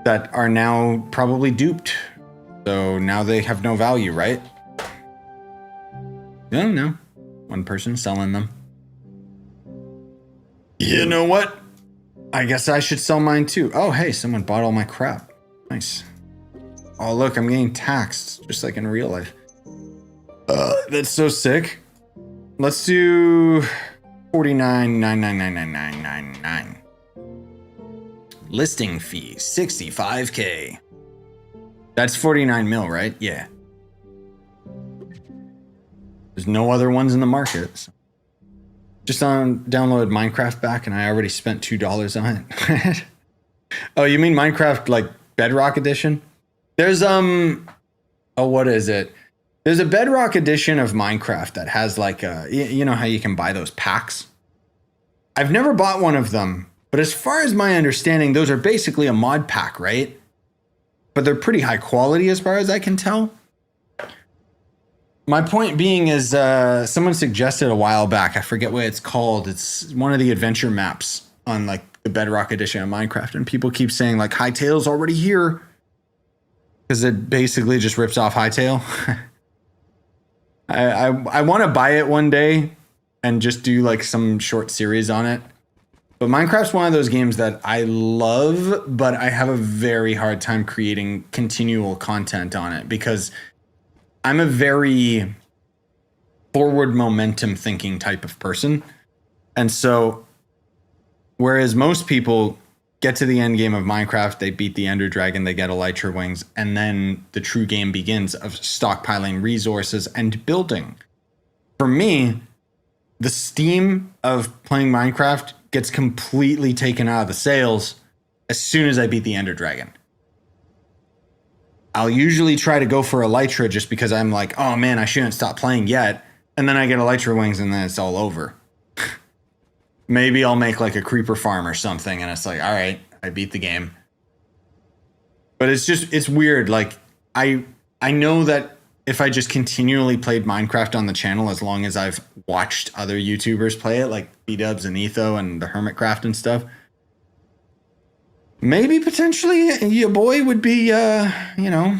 S1: that are now probably duped. So now they have no value, right? No. One person selling them. You know what? I guess I should sell mine too. Oh, hey, someone bought all my crap. Nice. Oh, look, I'm getting taxed, just like in real life. That's so sick. Let's do 49,999,999. Listing fee, 65K. That's 49 mil, right? Yeah. There's no other ones in the market. So. Just downloaded Minecraft back and I already spent $2 on it. Oh, you mean Minecraft like Bedrock Edition? There's what is it? There's a Bedrock Edition of Minecraft that has like you know how you can buy those packs? I've never bought one of them, but as far as my understanding, those are basically a mod pack, right? But they're pretty high quality as far as I can tell. My point being is someone suggested a while back, I forget what it's called. It's one of the adventure maps on like the Bedrock Edition of Minecraft. And people keep saying like Hightail's already here. Because it basically just rips off Hightail. I want to buy it one day and just do like some short series on it. But Minecraft's one of those games that I love, but I have a very hard time creating continual content on it because I'm a very forward momentum thinking type of person. And so, whereas most people get to the end game of Minecraft, they beat the Ender Dragon, they get Elytra wings, and then the true game begins of stockpiling resources and building. For me, the steam of playing Minecraft gets completely taken out of the sails as soon as I beat the Ender Dragon. I'll usually try to go for Elytra just because I'm like, oh man, I shouldn't stop playing yet. And then I get Elytra wings and then it's all over. Maybe I'll make like a creeper farm or something and it's like, all right, I beat the game. But it's weird. Like I know that if I just continually played Minecraft on the channel, as long as I've watched other YouTubers play it, like B-Dubs and Etho and the Hermitcraft and stuff, maybe potentially your boy would be, you know,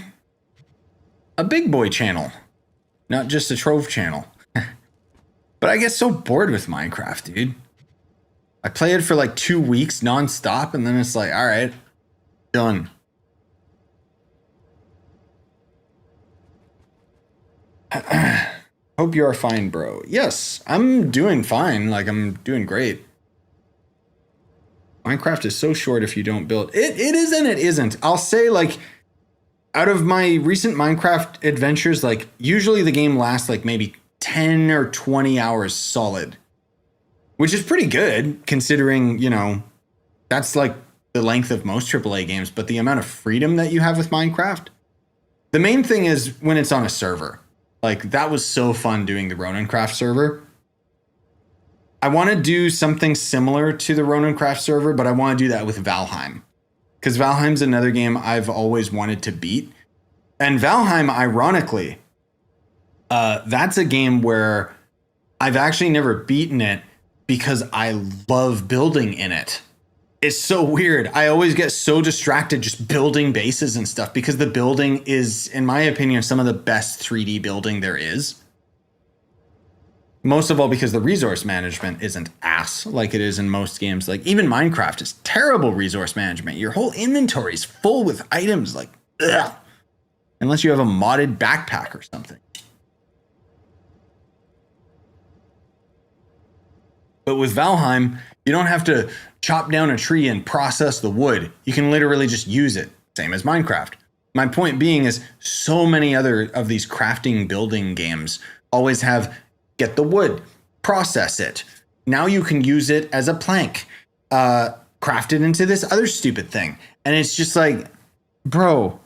S1: a big boy channel, not just a Trove channel. But I get so bored with Minecraft, dude. I play it for like 2 weeks nonstop, and then it's like, all right, done. Hope you are fine, bro. Yes, I'm doing fine. Like, I'm doing great. Minecraft is so short if you don't build. It is and it isn't. I'll say, like, out of my recent Minecraft adventures, like, usually the game lasts, like, maybe 10 or 20 hours solid. Which is pretty good, considering, you know, that's, like, the length of most AAA games. But the amount of freedom that you have with Minecraft. The main thing is when it's on a server. Like, that was so fun doing the Ronancraft server. I want to do something similar to the Ronancraft server, but I want to do that with Valheim. Because Valheim's another game I've always wanted to beat. And Valheim, ironically, that's a game where I've actually never beaten it, because I love building in it. It's so weird. I always get so distracted just building bases and stuff because the building is, in my opinion, some of the best 3D building there is. Most of all because the resource management isn't ass like it is in most games. Like even Minecraft is terrible resource management. Your whole inventory is full with items like, ugh. Unless you have a modded backpack or something. But with Valheim, you don't have to chop down a tree and process the wood. You can literally just use it. Same as Minecraft. My point being is so many other of these crafting building games always have get the wood, process it. Now you can use it as a plank, craft it into this other stupid thing. And it's just like, bro,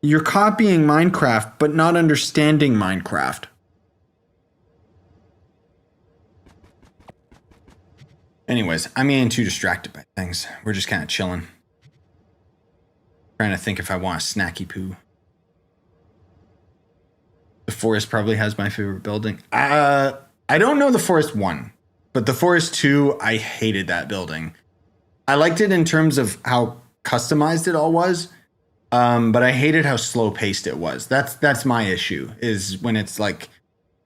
S1: you're copying Minecraft, but not understanding Minecraft. Anyways, I'm getting too distracted by things. We're just kind of chilling. Trying to think if I want a snacky poo. The forest probably has my favorite building. I don't know the forest 1, but the forest 2, I hated that building. I liked it in terms of how customized it all was, but I hated how slow paced it was. That's my issue, is when it's like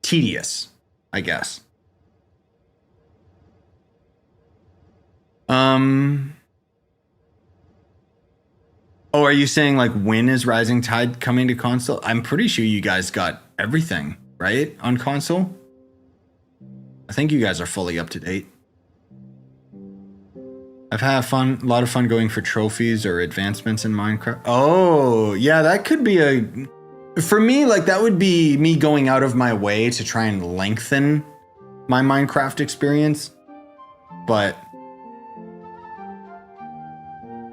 S1: tedious, I guess. Oh, are you saying like when is Rising Tide coming to console? I'm pretty sure you guys got everything, right? On console? I think you guys are fully up to date. I've had a lot of fun going for trophies or advancements in Minecraft. Oh, yeah, that could be for me, like that would be me going out of my way to try and lengthen my Minecraft experience. But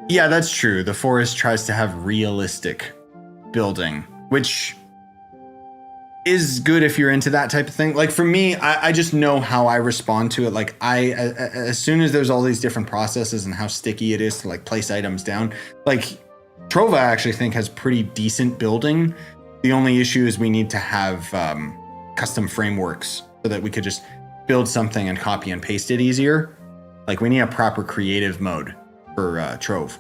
S1: yeah, that's true. The forest tries to have realistic building, which is good if you're into that type of thing. Like for me, I just know how I respond to it. Like as soon as there's all these different processes and how sticky it is to like place items down, like Trove, I actually think has pretty decent building. The only issue is we need to have custom frameworks so that we could just build something and copy and paste it easier. Like we need a proper creative mode for Trove.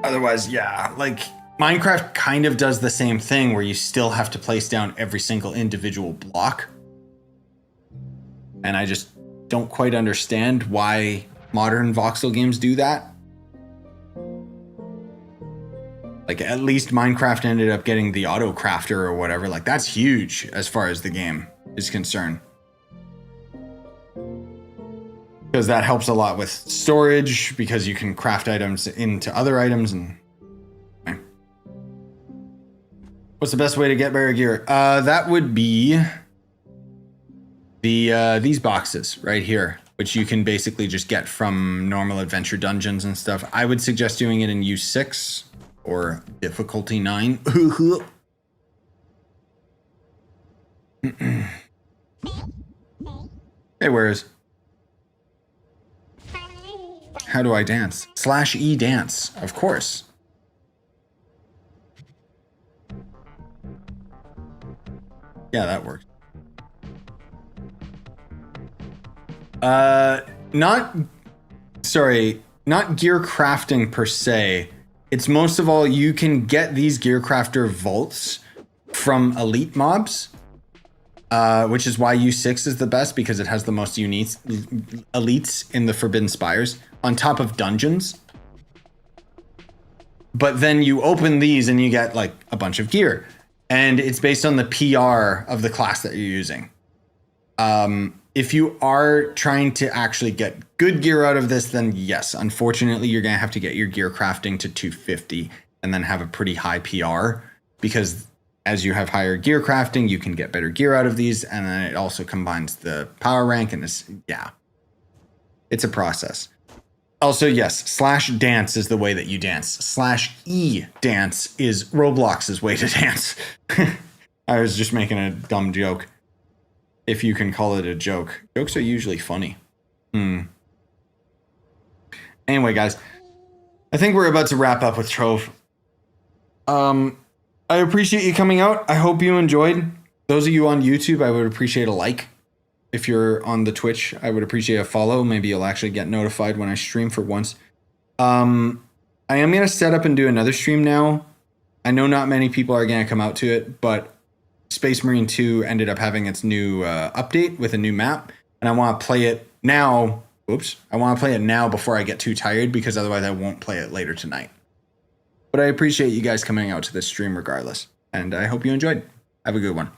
S1: Otherwise, yeah, like Minecraft kind of does the same thing where you still have to place down every single individual block. And I just don't quite understand why modern voxel games do that. Like at least Minecraft ended up getting the auto crafter or whatever. Like that's huge as far as the game is concerned. Because that helps a lot with storage, because you can craft items into other items. And okay. What's the best way to get better gear? That would be these boxes right here, which you can basically just get from normal adventure dungeons and stuff. I would suggest doing it in U6 or difficulty 9. Hey, where is? How do I dance? /E dance, of course. Yeah, that works. Not gear crafting per se. It's most of all, you can get these gear crafter vaults from elite mobs, which is why U6 is the best, because it has the most unique elites in the Forbidden Spires on top of dungeons. But then you open these and you get like a bunch of gear, and it's based on the PR of the class that you're using. If you are trying to actually get good gear out of this, then yes, unfortunately, you're going to have to get your gear crafting to 250 and then have a pretty high PR, because as you have higher gear crafting, you can get better gear out of these. And then it also combines the power rank, and it's a process. Also, yes, /dance is the way that you dance. /E dance is Roblox's way to dance. I was just making a dumb joke. If you can call it a joke. Jokes are usually funny. Anyway, guys, I think we're about to wrap up with Trove. I appreciate you coming out. I hope you enjoyed. Those of you on YouTube, I would appreciate a like. If you're on the Twitch, I would appreciate a follow. Maybe you'll actually get notified when I stream for once. I am going to set up and do another stream now. I know not many people are going to come out to it, but Space Marine 2 ended up having its new update with a new map. And I want to play it now. Oops. I want to play it now before I get too tired, because otherwise I won't play it later tonight. But I appreciate you guys coming out to this stream regardless. And I hope you enjoyed. Have a good one.